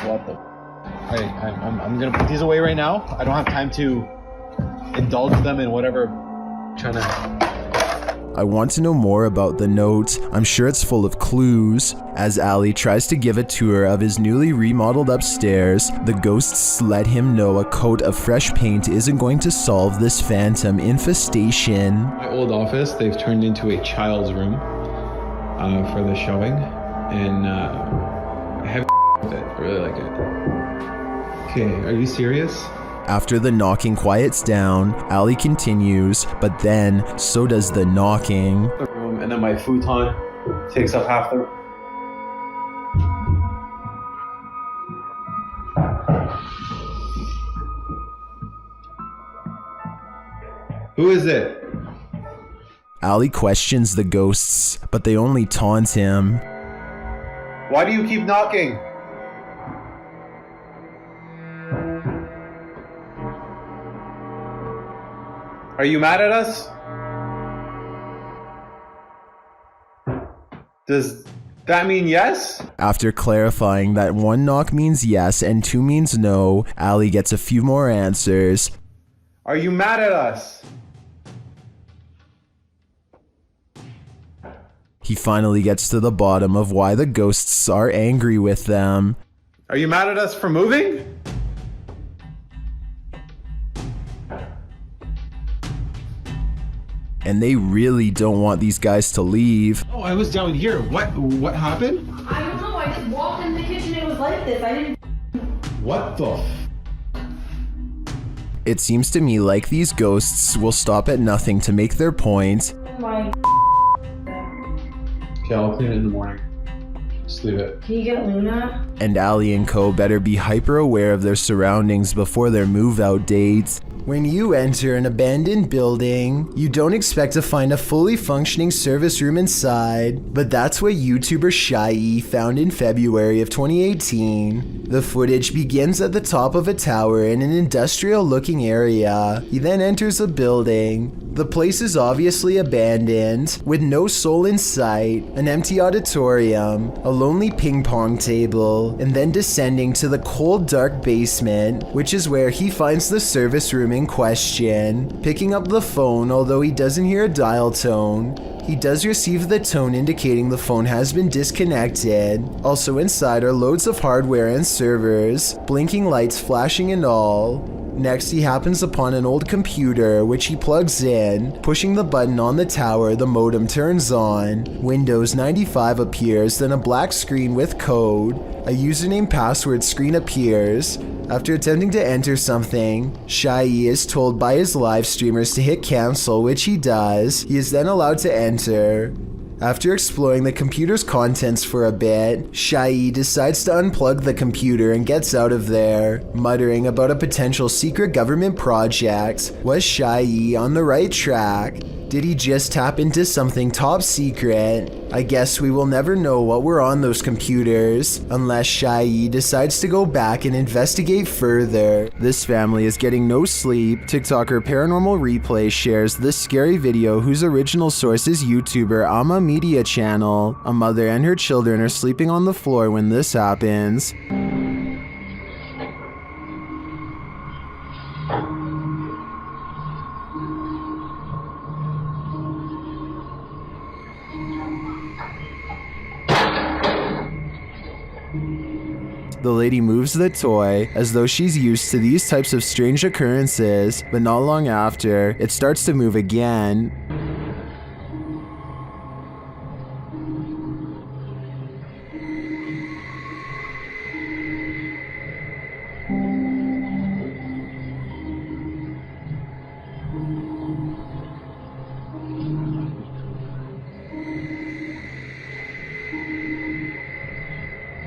What the? I'm gonna put these away right now. I don't have time to indulge them in whatever I'm trying to. I want to know more about the note. I'm sure it's full of clues. As Ali tries to give a tour of his newly remodeled upstairs, the ghosts let him know a coat of fresh paint isn't going to solve this phantom infestation. My old office, they've turned into a child's room for the showing, and I have with it. I really like it. Okay, are you serious? After the knocking quiets down, Ali continues, but then so does the knocking. The room, and then my futon takes up half the. Who is it? Ali questions the ghosts, but they only taunt him. Why do you keep knocking? Are you mad at us? Does that mean yes? After clarifying that 1 knock means yes and 2 means no, Ali gets a few more answers. Are you mad at us? He finally gets to the bottom of why the ghosts are angry with them. Are you mad at us for moving? And they really don't want these guys to leave. Oh, I was down here. What happened? I don't know. I just walked in the kitchen. It was like this. I didn't. What the? It seems to me like these ghosts will stop at nothing to make their point. My. Okay, I'll clean it in the morning. Just Just leave it. Can you get Luna? And Allie and Co better be hyper aware of their surroundings before their move out dates. When you enter an abandoned building, you don't expect to find a fully functioning service room inside, but that's what YouTuber Shy found in February of 2018. The footage begins at the top of a tower in an industrial-looking area. He then enters a building. The place is obviously abandoned, with no soul in sight, an empty auditorium, a lonely ping pong table, and then descending to the cold, dark basement, which is where he finds the service room in question. Picking up the phone, although he doesn't hear a dial tone, he does receive the tone indicating the phone has been disconnected. Also inside are loads of hardware and servers, blinking lights flashing and all. Next, he happens upon an old computer, which he plugs in. Pushing the button on the tower, the modem turns on. Windows 95 appears, then a black screen with code. A username password screen appears. After attempting to enter something, Shy is told by his live streamers to hit cancel, which he does. He is then allowed to enter. After exploring the computer's contents for a bit, Shy decides to unplug the computer and gets out of there, muttering about a potential secret government project. Was Shy on the right track? Did he just tap into something top secret? I guess we will never know what were on those computers, unless Shy decides to go back and investigate further. This family is getting no sleep. TikToker Paranormal Replay shares this scary video whose original source is YouTuber Ama Media Channel. A mother and her children are sleeping on the floor when this happens. The lady moves the toy as though she's used to these types of strange occurrences, but not long after, it starts to move again.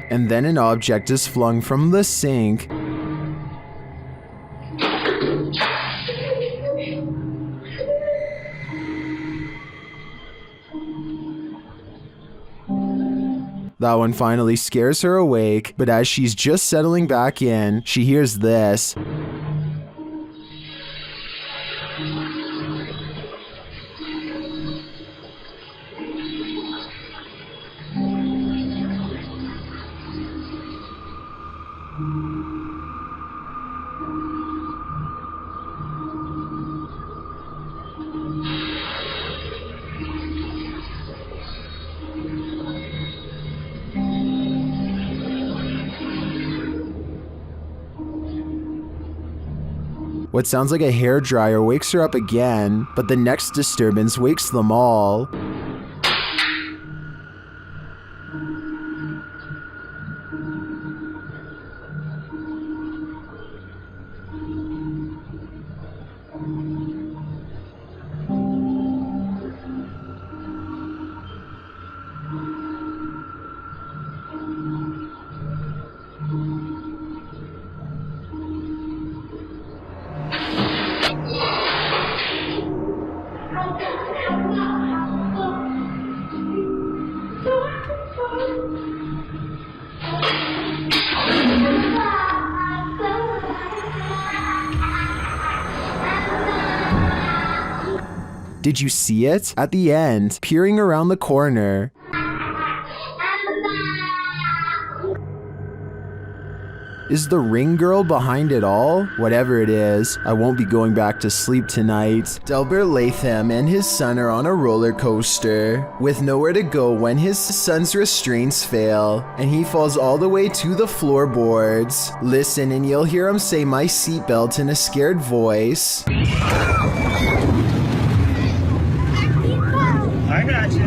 And then an object is flung from the sink. That one finally scares her awake, but as she's just settling back in, she hears this. What sounds like a hairdryer wakes her up again, but the next disturbance wakes them all. Did you see it? At the end, peering around the corner. Is the ring girl behind it all? Whatever it is, I won't be going back to sleep tonight. Delbert Latham and his son are on a roller coaster, with nowhere to go when his son's restraints fail, and he falls all the way to the floorboards. Listen and you'll hear him say my seatbelt in a scared voice. I got you.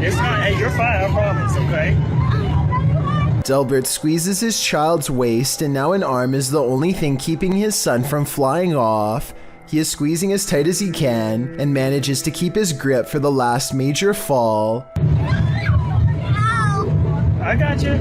It's not, hey, you're fine, I promise, okay? Delbert squeezes his child's waist, and now an arm is the only thing keeping his son from flying off. He is squeezing as tight as he can, and manages to keep his grip for the last major fall. I got you.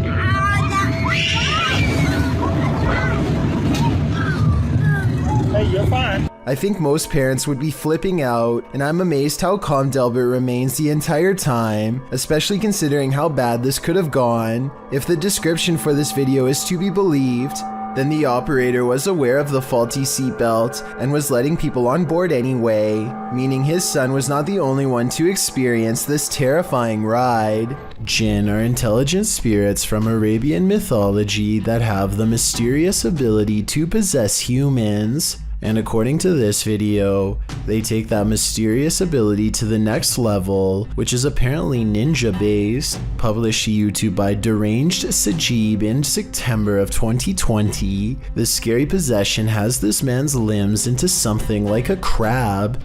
Hey, you're fine. I think most parents would be flipping out, and I'm amazed how calm Delbert remains the entire time, especially considering how bad this could have gone. If the description for this video is to be believed, then the operator was aware of the faulty seatbelt and was letting people on board anyway, meaning his son was not the only one to experience this terrifying ride. Jinn are intelligent spirits from Arabian mythology that have the mysterious ability to possess humans. And according to this video, they take that mysterious ability to the next level, which is apparently ninja based. Published to YouTube by Deranged Sajib in September of 2020, this scary possession has this man's limbs into something like a crab.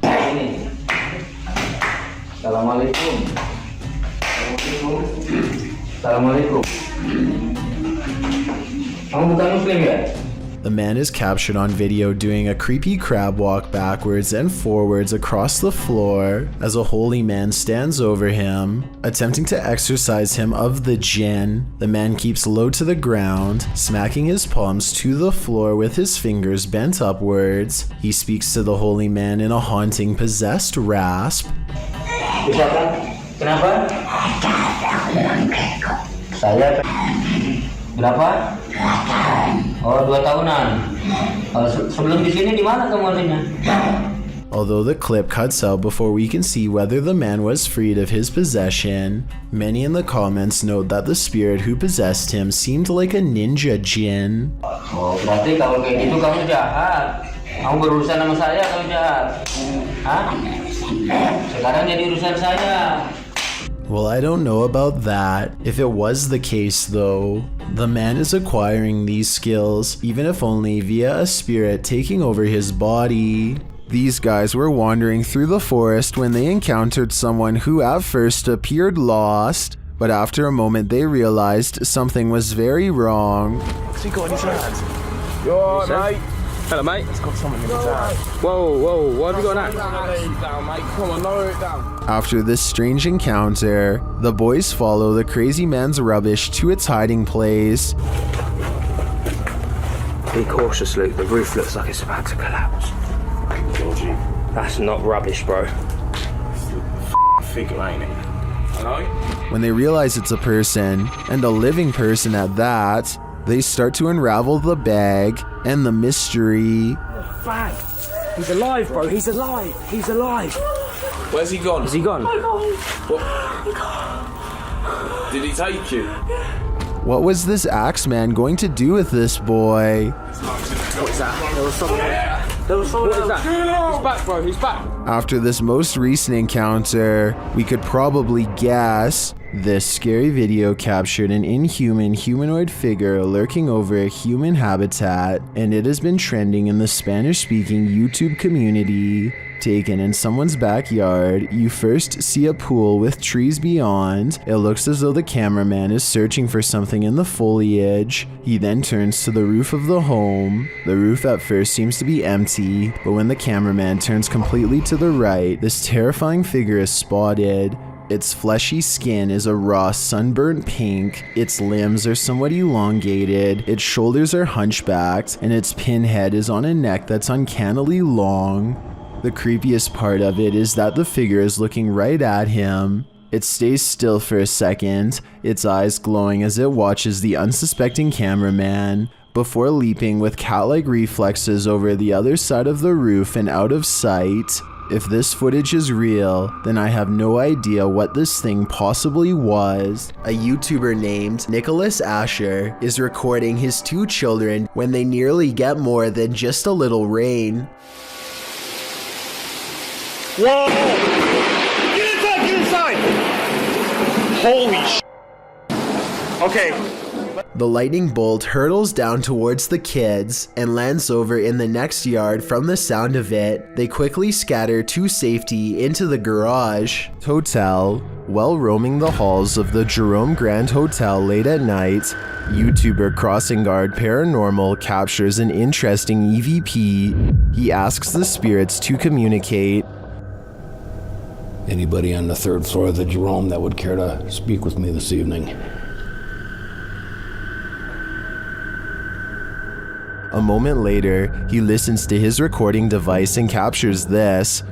Assalamualaikum. Assalamualaikum. Kamu bukan Muslim ya? The man is captured on video doing a creepy crab walk backwards and forwards across the floor as a holy man stands over him, attempting to exorcise him of the jinn. The man keeps low to the ground, smacking his palms to the floor with his fingers bent upwards. He speaks to the holy man in a haunting, possessed rasp. Kenapa? Saya berapa? Oh, 2 tahunan. Sebelum di sini di mana kamu aslinya? Although the clip cuts out before we can see whether the man was freed of his possession, many in the comments note that the spirit who possessed him seemed like a ninja jinn. Oh, berarti kalau kayak gitu kamu jahat. Kamu berurusan sama saya, kamu jahat. Hah? Sekarang jadi urusan saya. Well, I don't know about that. If it was the case though, the man is acquiring these skills, even if only via a spirit taking over his body. These guys were wandering through the forest when they encountered someone who at first appeared lost, but after a moment they realized something was very wrong. What's he got in his hands? You alright, mate? Hello, mate. He's got something in his hand. Whoa, what have you got now? Lay it down, mate. Come on, lower it down. After this strange encounter, the boys follow the crazy man's rubbish to its hiding place. Be cautious, Luke. The roof looks like it's about to collapse. Georgie. That's not rubbish, bro. Figure, ain't it? Hello? When they realize it's a person, and a living person at that, they start to unravel the bag and the mystery. Fag! He's alive, bro. He's alive. He's alive. Where's he gone? Is he gone? What? Did he take you? What was this Axeman going to do with this boy? What's that? There was something. What is that? He's back, bro. He's back. After this most recent encounter, we could probably guess this scary video captured an inhuman humanoid figure lurking over a human habitat, and it has been trending in the Spanish-speaking YouTube community. Taken in someone's backyard, you first see a pool with trees beyond. It looks as though the cameraman is searching for something in the foliage. He then turns to the roof of the home. The roof at first seems to be empty, but when the cameraman turns completely to the right, this terrifying figure is spotted. Its fleshy skin is a raw sunburnt pink, its limbs are somewhat elongated, its shoulders are hunchbacked, and its pinhead is on a neck that's uncannily long. The creepiest part of it is that the figure is looking right at him. It stays still for a second, its eyes glowing as it watches the unsuspecting cameraman, before leaping with cat-like reflexes over the other side of the roof and out of sight. If this footage is real, then I have no idea what this thing possibly was. A YouTuber named Nicholas Asher is recording his 2 children when they nearly get more than just a little rain. Whoa! Get inside! Holy sh**. Okay. The lightning bolt hurtles down towards the kids and lands over in the next yard. From the sound of it, they quickly scatter to safety into the garage. Hotel. While roaming the halls of the Jerome Grand Hotel late at night, YouTuber Crossing Guard Paranormal captures an interesting EVP. He asks the spirits to communicate. Anybody on the 3rd floor of the Jerome that would care to speak with me this evening? A moment later, he listens to his recording device and captures this.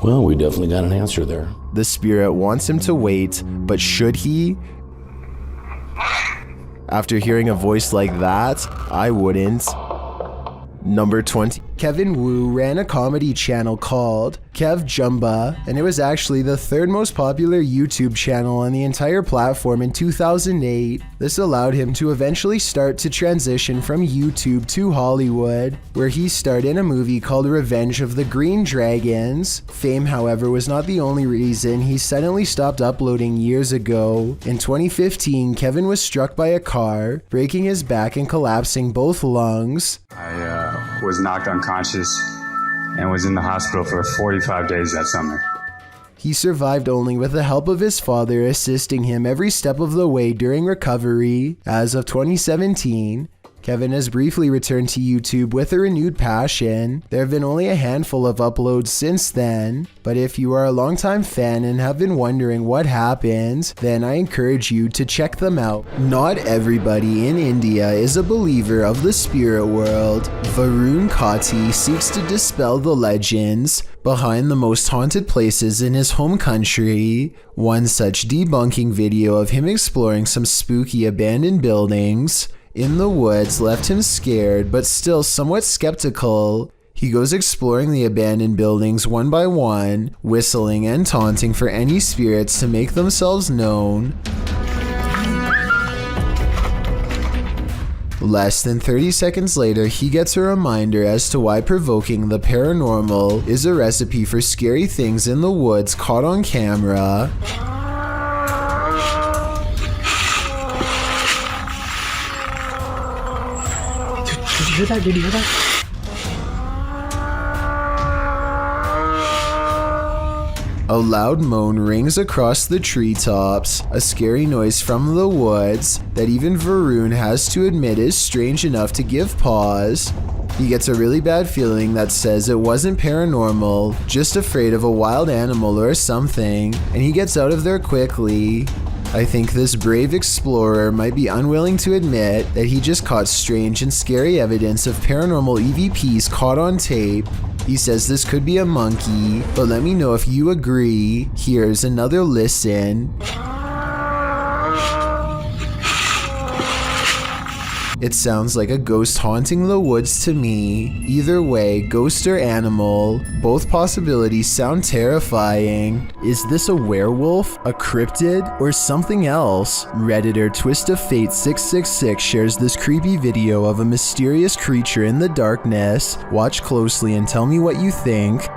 Well, we definitely got an answer there. The spirit wants him to wait, but should he? After hearing a voice like that, I wouldn't. Number 20. Kevin Wu ran a comedy channel called Kev Jumba, and it was actually the third most popular YouTube channel on the entire platform in 2008. This allowed him to eventually start to transition from YouTube to Hollywood, where he starred in a movie called Revenge of the Green Dragons. Fame, however, was not the only reason he suddenly stopped uploading years ago. In 2015, Kevin was struck by a car, breaking his back and collapsing both lungs. I was knocked unconscious and was in the hospital for 45 days that summer. He survived only with the help of his father assisting him every step of the way during recovery. As of 2017, Kevin has briefly returned to YouTube with a renewed passion. There have been only a handful of uploads since then, but if you are a longtime fan and have been wondering what happened, then I encourage you to check them out. Not everybody in India is a believer of the spirit world. Varun Kati seeks to dispel the legends behind the most haunted places in his home country. One such debunking video of him exploring some spooky abandoned buildings in the woods left him scared but still somewhat skeptical. He goes exploring the abandoned buildings one by one, whistling and taunting for any spirits to make themselves known. Less than 30 seconds later, he gets a reminder as to why provoking the paranormal is a recipe for scary things in the woods caught on camera. Did you hear that? Did you hear that? A loud moan rings across the treetops, a scary noise from the woods that even Varun has to admit is strange enough to give pause. He gets a really bad feeling that says it wasn't paranormal, just afraid of a wild animal or something, and he gets out of there quickly. I think this brave explorer might be unwilling to admit that he just caught strange and scary evidence of paranormal EVPs caught on tape. He says this could be a monkey, but let me know if you agree. Here's another listen. It sounds like a ghost haunting the woods to me. Either way, ghost or animal, both possibilities sound terrifying. Is this a werewolf, a cryptid, or something else? Redditor Twist of Fate 666 shares this creepy video of a mysterious creature in the darkness. Watch closely and tell me what you think.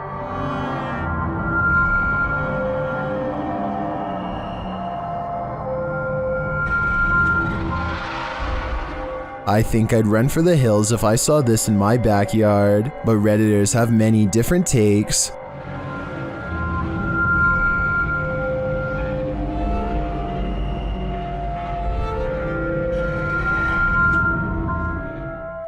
I think I'd run for the hills if I saw this in my backyard, but Redditors have many different takes.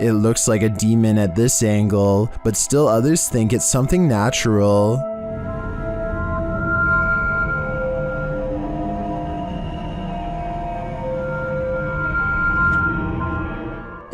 It looks like a demon at this angle, but still others think it's something natural.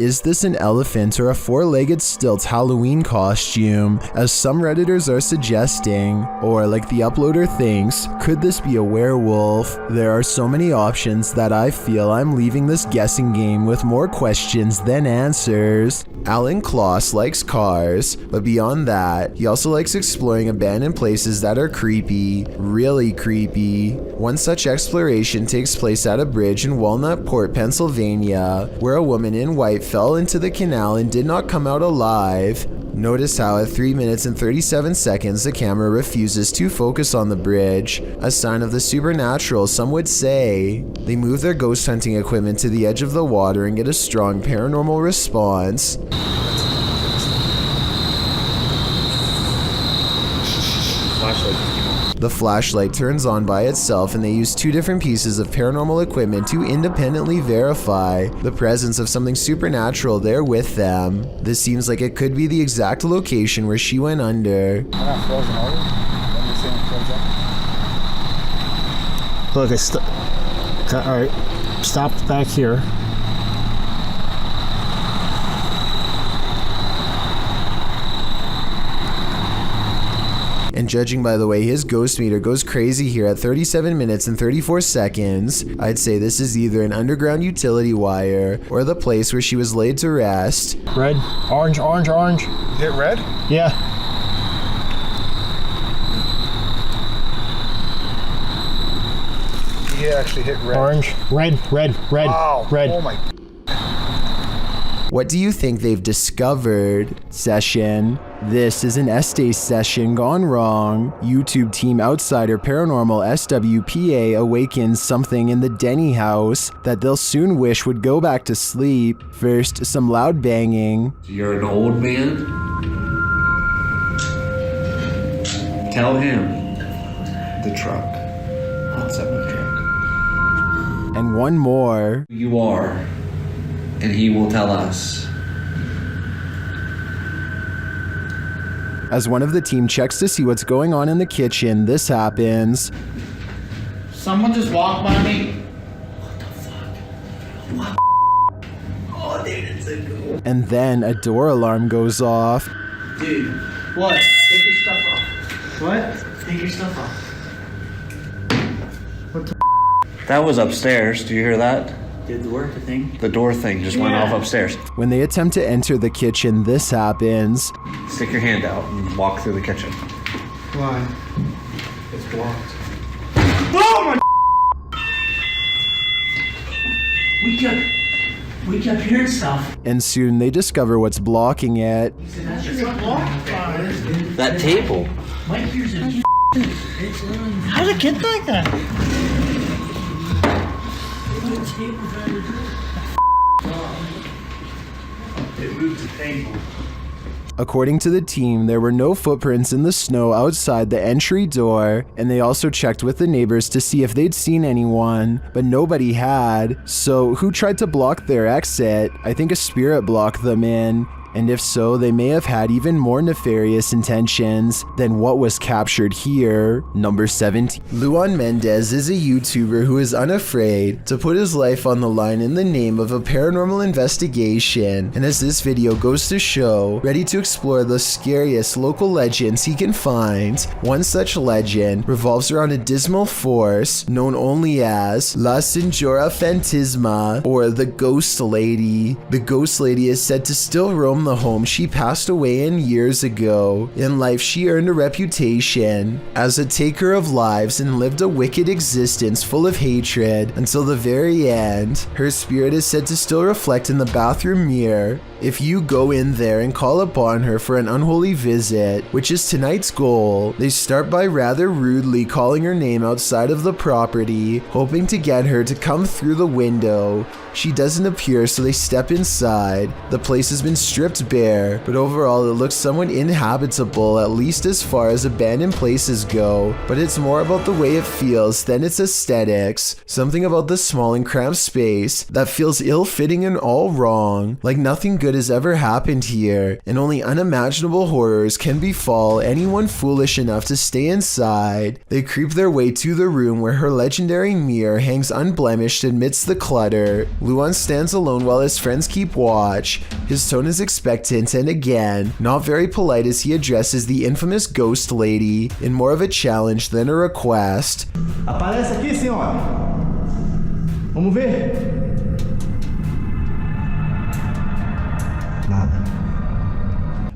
Is this an elephant or a four-legged stilt Halloween costume, as some Redditors are suggesting? Or, like the uploader thinks, could this be a werewolf? There are so many options that I feel I'm leaving this guessing game with more questions than answers. Alan Kloss likes cars, but beyond that, he also likes exploring abandoned places that are creepy, really creepy. One such exploration takes place at a bridge in Walnut Port, Pennsylvania, where a woman in white fell into the canal and did not come out alive. Notice how at 3 minutes and 37 seconds the camera refuses to focus on the bridge, a sign of the supernatural some would say. They move their ghost hunting equipment to the edge of the water and get a strong paranormal response. Flashlight. The flashlight turns on by itself and they use 2 different pieces of paranormal equipment to independently verify the presence of something supernatural there with them. This seems like it could be the exact location where she went under. Look, alright, stopped back here. And judging by the way his ghost meter goes crazy here at 37 minutes and 34 seconds, I'd say this is either an underground utility wire or the place where she was laid to rest. Red, orange, orange, orange. Hit red? Yeah. He actually hit red. Orange, red, red, red, wow. red. Oh my. What do you think they've discovered? Session. This is an Estes session gone wrong. YouTube team outsider paranormal SWPA awakens something in the Denny house that they'll soon wish would go back to sleep. First, some loud banging. You're an old man? Tell him. The truck. What's up with the truck? And one more. You are. And he will tell us. As one of the team checks to see what's going on in the kitchen, this happens. Someone just walked by me. What the fuck? What? Oh, dude, it's a ghost. And then a door alarm goes off. Dude, what? Take your stuff off. What? Take your stuff off. What the That was upstairs. Do you hear that? Did the work thing? The door thing just went off upstairs. When they attempt to enter the kitchen, this happens. Stick your hand out and walk through the kitchen. Why? It's blocked. Oh my! We kept hearing stuff. And soon they discover what's blocking it. That's just blocked. That table. Mike here's a How did it get like that? It moved the table. According to the team, there were no footprints in the snow outside the entry door, and they also checked with the neighbors to see if they'd seen anyone, but nobody had. So who tried to block their exit? I think a spirit blocked them in. And if so, they may have had even more nefarious intentions than what was captured here. Number 17. Luan Mendez is a YouTuber who is unafraid to put his life on the line in the name of a paranormal investigation, and as this video goes to show, ready to explore the scariest local legends he can find. One such legend revolves around a dismal force known only as La Señora Fantasma, or the Ghost Lady. The Ghost Lady is said to still roam the home she passed away in years ago. In life, she earned a reputation as a taker of lives and lived a wicked existence full of hatred until the very end. Her spirit is said to still reflect in the bathroom mirror if you go in there and call upon her for an unholy visit, which is tonight's goal. They start by rather rudely calling her name outside of the property, hoping to get her to come through the window. She doesn't appear, so they step inside. The place has been stripped bare, but overall it looks somewhat inhabitable, at least as far as abandoned places go, but it's more about the way it feels than its aesthetics. Something about the small and cramped space that feels ill-fitting and all wrong, like nothing good has ever happened here, and only unimaginable horrors can befall anyone foolish enough to stay inside. They creep their way to the room where her legendary mirror hangs unblemished amidst the clutter. Luan stands alone while his friends keep watch. His tone is expectant and again, not very polite as he addresses the infamous Ghost Lady in more of a challenge than a request. Aparece aqui, senhora. Vamos ver.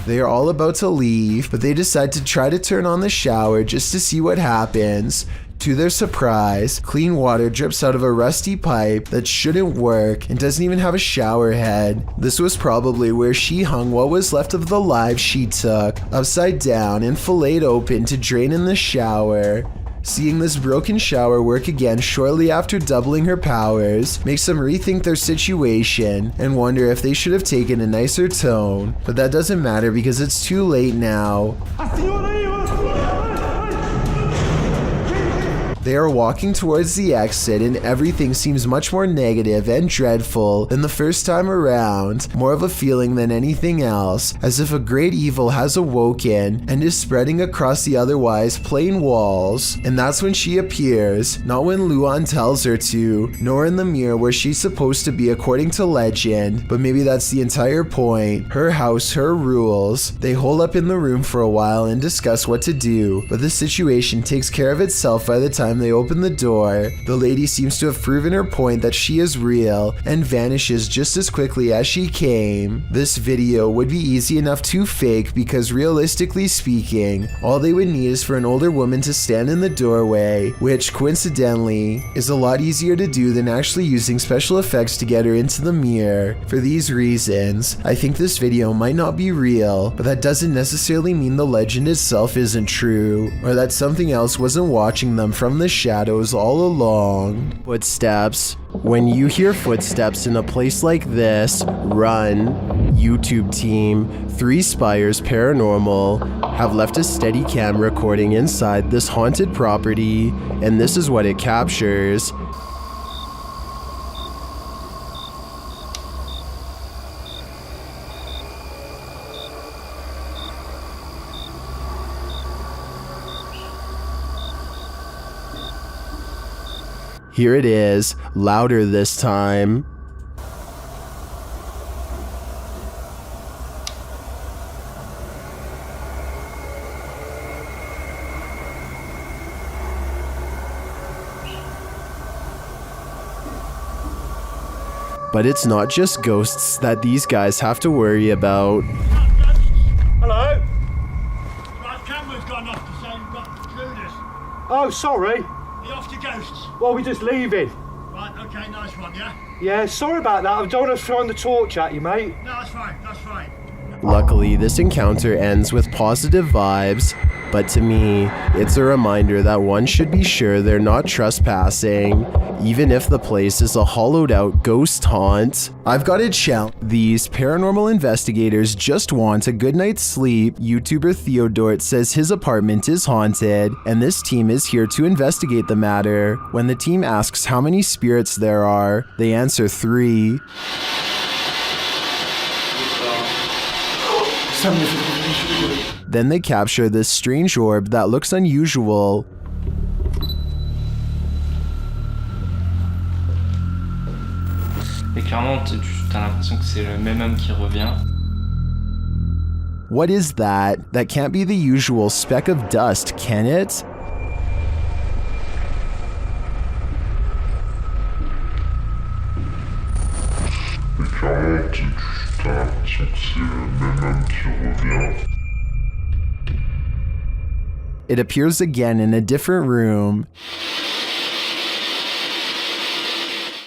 They are all about to leave, but they decide to try to turn on the shower just to see what happens. To their surprise, clean water drips out of a rusty pipe that shouldn't work and doesn't even have a shower head. This was probably where she hung what was left of the lives she took, upside down and filleted open to drain in the shower. Seeing this broken shower work again shortly after doubling her powers makes them rethink their situation and wonder if they should have taken a nicer tone. But that doesn't matter because it's too late now. They are walking towards the exit and everything seems much more negative and dreadful than the first time around, more of a feeling than anything else, as if a great evil has awoken and is spreading across the otherwise plain walls. And that's when she appears, not when Luan tells her to, nor in the mirror where she's supposed to be according to legend, but maybe that's the entire point. Her house, her rules. They hole up in the room for a while and discuss what to do, but the situation takes care of itself by the time they open the door. The lady seems to have proven her point that she is real and vanishes just as quickly as she came. This video would be easy enough to fake because realistically speaking, all they would need is for an older woman to stand in the doorway, which coincidentally is a lot easier to do than actually using special effects to get her into the mirror. For these reasons, I think this video might not be real, but that doesn't necessarily mean the legend itself isn't true, or that something else wasn't watching them from the shadows all along. Footsteps. When you hear footsteps in a place like this, run. YouTube team, 3 Spires Paranormal, have left a steady cam recording inside this haunted property, and this is what it captures. Here it is, louder this time. But it's not just ghosts that these guys have to worry about. Hello? Right, camera's gone off to say you've got intruders. Oh, sorry. Are you off to ghosts? Well, we're just leaving. Right, okay, nice one, yeah? Yeah, sorry about that. I don't want to throw the torch at you, mate. No, that's fine, that's fine. Luckily, this encounter ends with positive vibes, but to me, it's a reminder that one should be sure they're not trespassing, even if the place is a hollowed out ghost haunt. I've got a challenge. These paranormal investigators just want a good night's sleep. YouTuber Theodort says his apartment is haunted, and this team is here to investigate the matter. When the team asks how many spirits there are, they answer 3. Then they capture this strange orb that looks unusual. Et clairement, t'as l'impression que c'est le même homme qui revient. What is that? That can't be the usual speck of dust, can it? It appears again in a different room.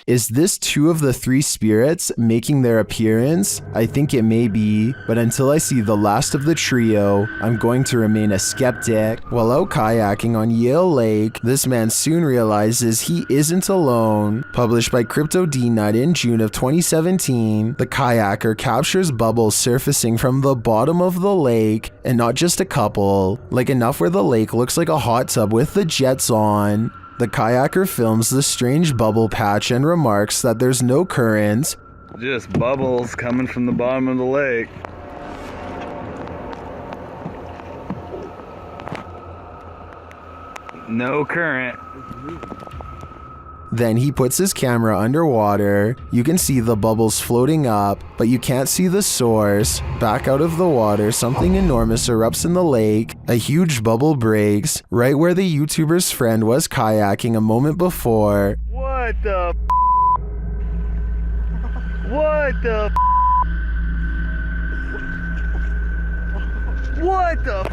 Is this 2 of the 3 spirits making their appearance? I think it may be, but until I see the last of the trio, I'm going to remain a skeptic. While out kayaking on Yale Lake, this man soon realizes he isn't alone. Published by Cryptid in June of 2017, the kayaker captures bubbles surfacing from the bottom of the lake, and not just a couple, like enough where the lake looks like a hot tub with the jets on. The kayaker films the strange bubble patch and remarks that there's no current. Just bubbles coming from the bottom of the lake. No current. Then he puts his camera underwater. You can see the bubbles floating up, but you can't see the source. Back out of the water, something enormous erupts in the lake. A huge bubble breaks, right where the YouTuber's friend was kayaking a moment before. What the What the What the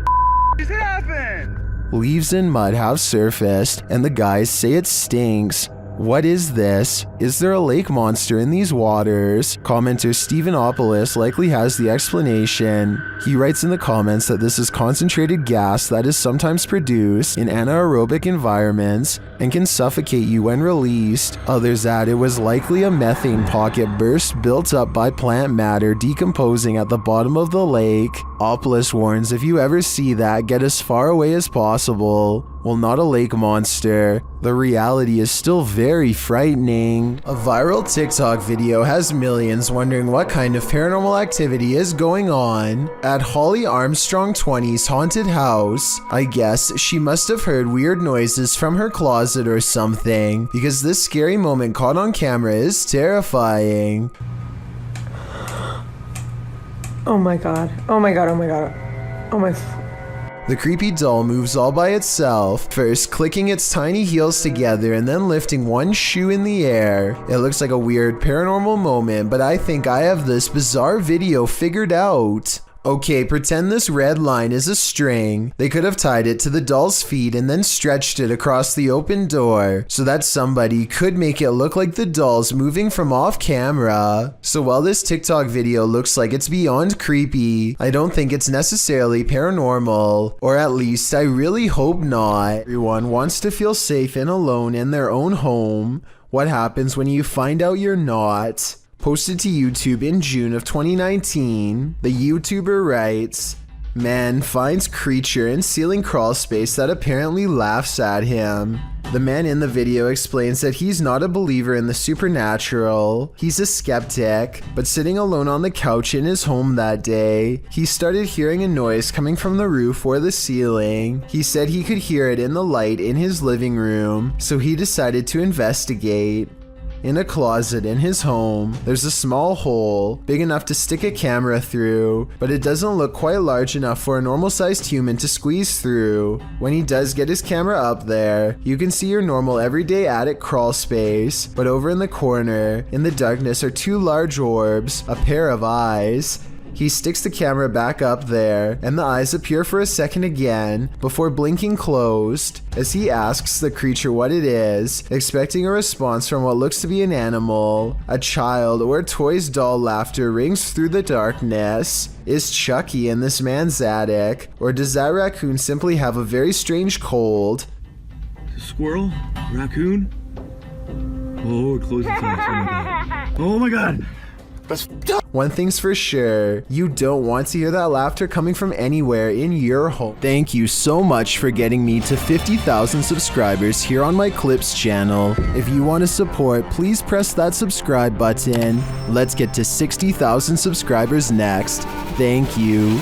just happened? Leaves and mud have surfaced, and the guys say it stinks. What is this? Is there a lake monster in these waters? Commenter Stephenopoulos likely has the explanation. He writes in the comments that this is concentrated gas that is sometimes produced in anaerobic environments and can suffocate you when released. Others add it was likely a methane pocket burst built up by plant matter decomposing at the bottom of the lake. Opoulos warns if you ever see that, get as far away as possible. Well, not a lake monster. The reality is still very frightening. A viral TikTok video has millions wondering what kind of paranormal activity is going on at Holly Armstrong 20's haunted house. I guess she must have heard weird noises from her closet or something, because this scary moment caught on camera is terrifying. Oh my god. Oh my god. Oh my god. Oh my. The creepy doll moves all by itself, first clicking its tiny heels together and then lifting one shoe in the air. It looks like a weird paranormal moment, but I think I have this bizarre video figured out. Okay, pretend this red line is a string. They could have tied it to the doll's feet and then stretched it across the open door so that somebody could make it look like the doll's moving from off camera. So while this TikTok video looks like it's beyond creepy, I don't think it's necessarily paranormal, or at least I really hope not. Everyone wants to feel safe and alone in their own home. What happens when you find out you're not? Posted to YouTube in June of 2019, the YouTuber writes, "Man finds creature in ceiling crawl space that apparently laughs at him." The man in the video explains that he's not a believer in the supernatural. He's a skeptic, but sitting alone on the couch in his home that day, he started hearing a noise coming from the roof or the ceiling. He said he could hear it in the light in his living room, so he decided to investigate. In a closet in his home, there's a small hole, big enough to stick a camera through, but it doesn't look quite large enough for a normal-sized human to squeeze through. When he does get his camera up there, you can see your normal everyday attic crawl space, but over in the corner, in the darkness, are two large orbs, a pair of eyes. He sticks the camera back up there, and the eyes appear for a second again before blinking closed as he asks the creature what it is, expecting a response from what looks to be an animal. A child or a toy's doll laughter rings through the darkness. Is Chucky in this man's attic, or does that raccoon simply have a very strange cold? Squirrel? Raccoon? Oh, close its eyes. Oh my god! That's One thing's for sure, you don't want to hear that laughter coming from anywhere in your home. Thank you so much for getting me to 50,000 subscribers here on my Clips channel. If you want to support, please press that subscribe button. Let's get to 60,000 subscribers next. Thank you.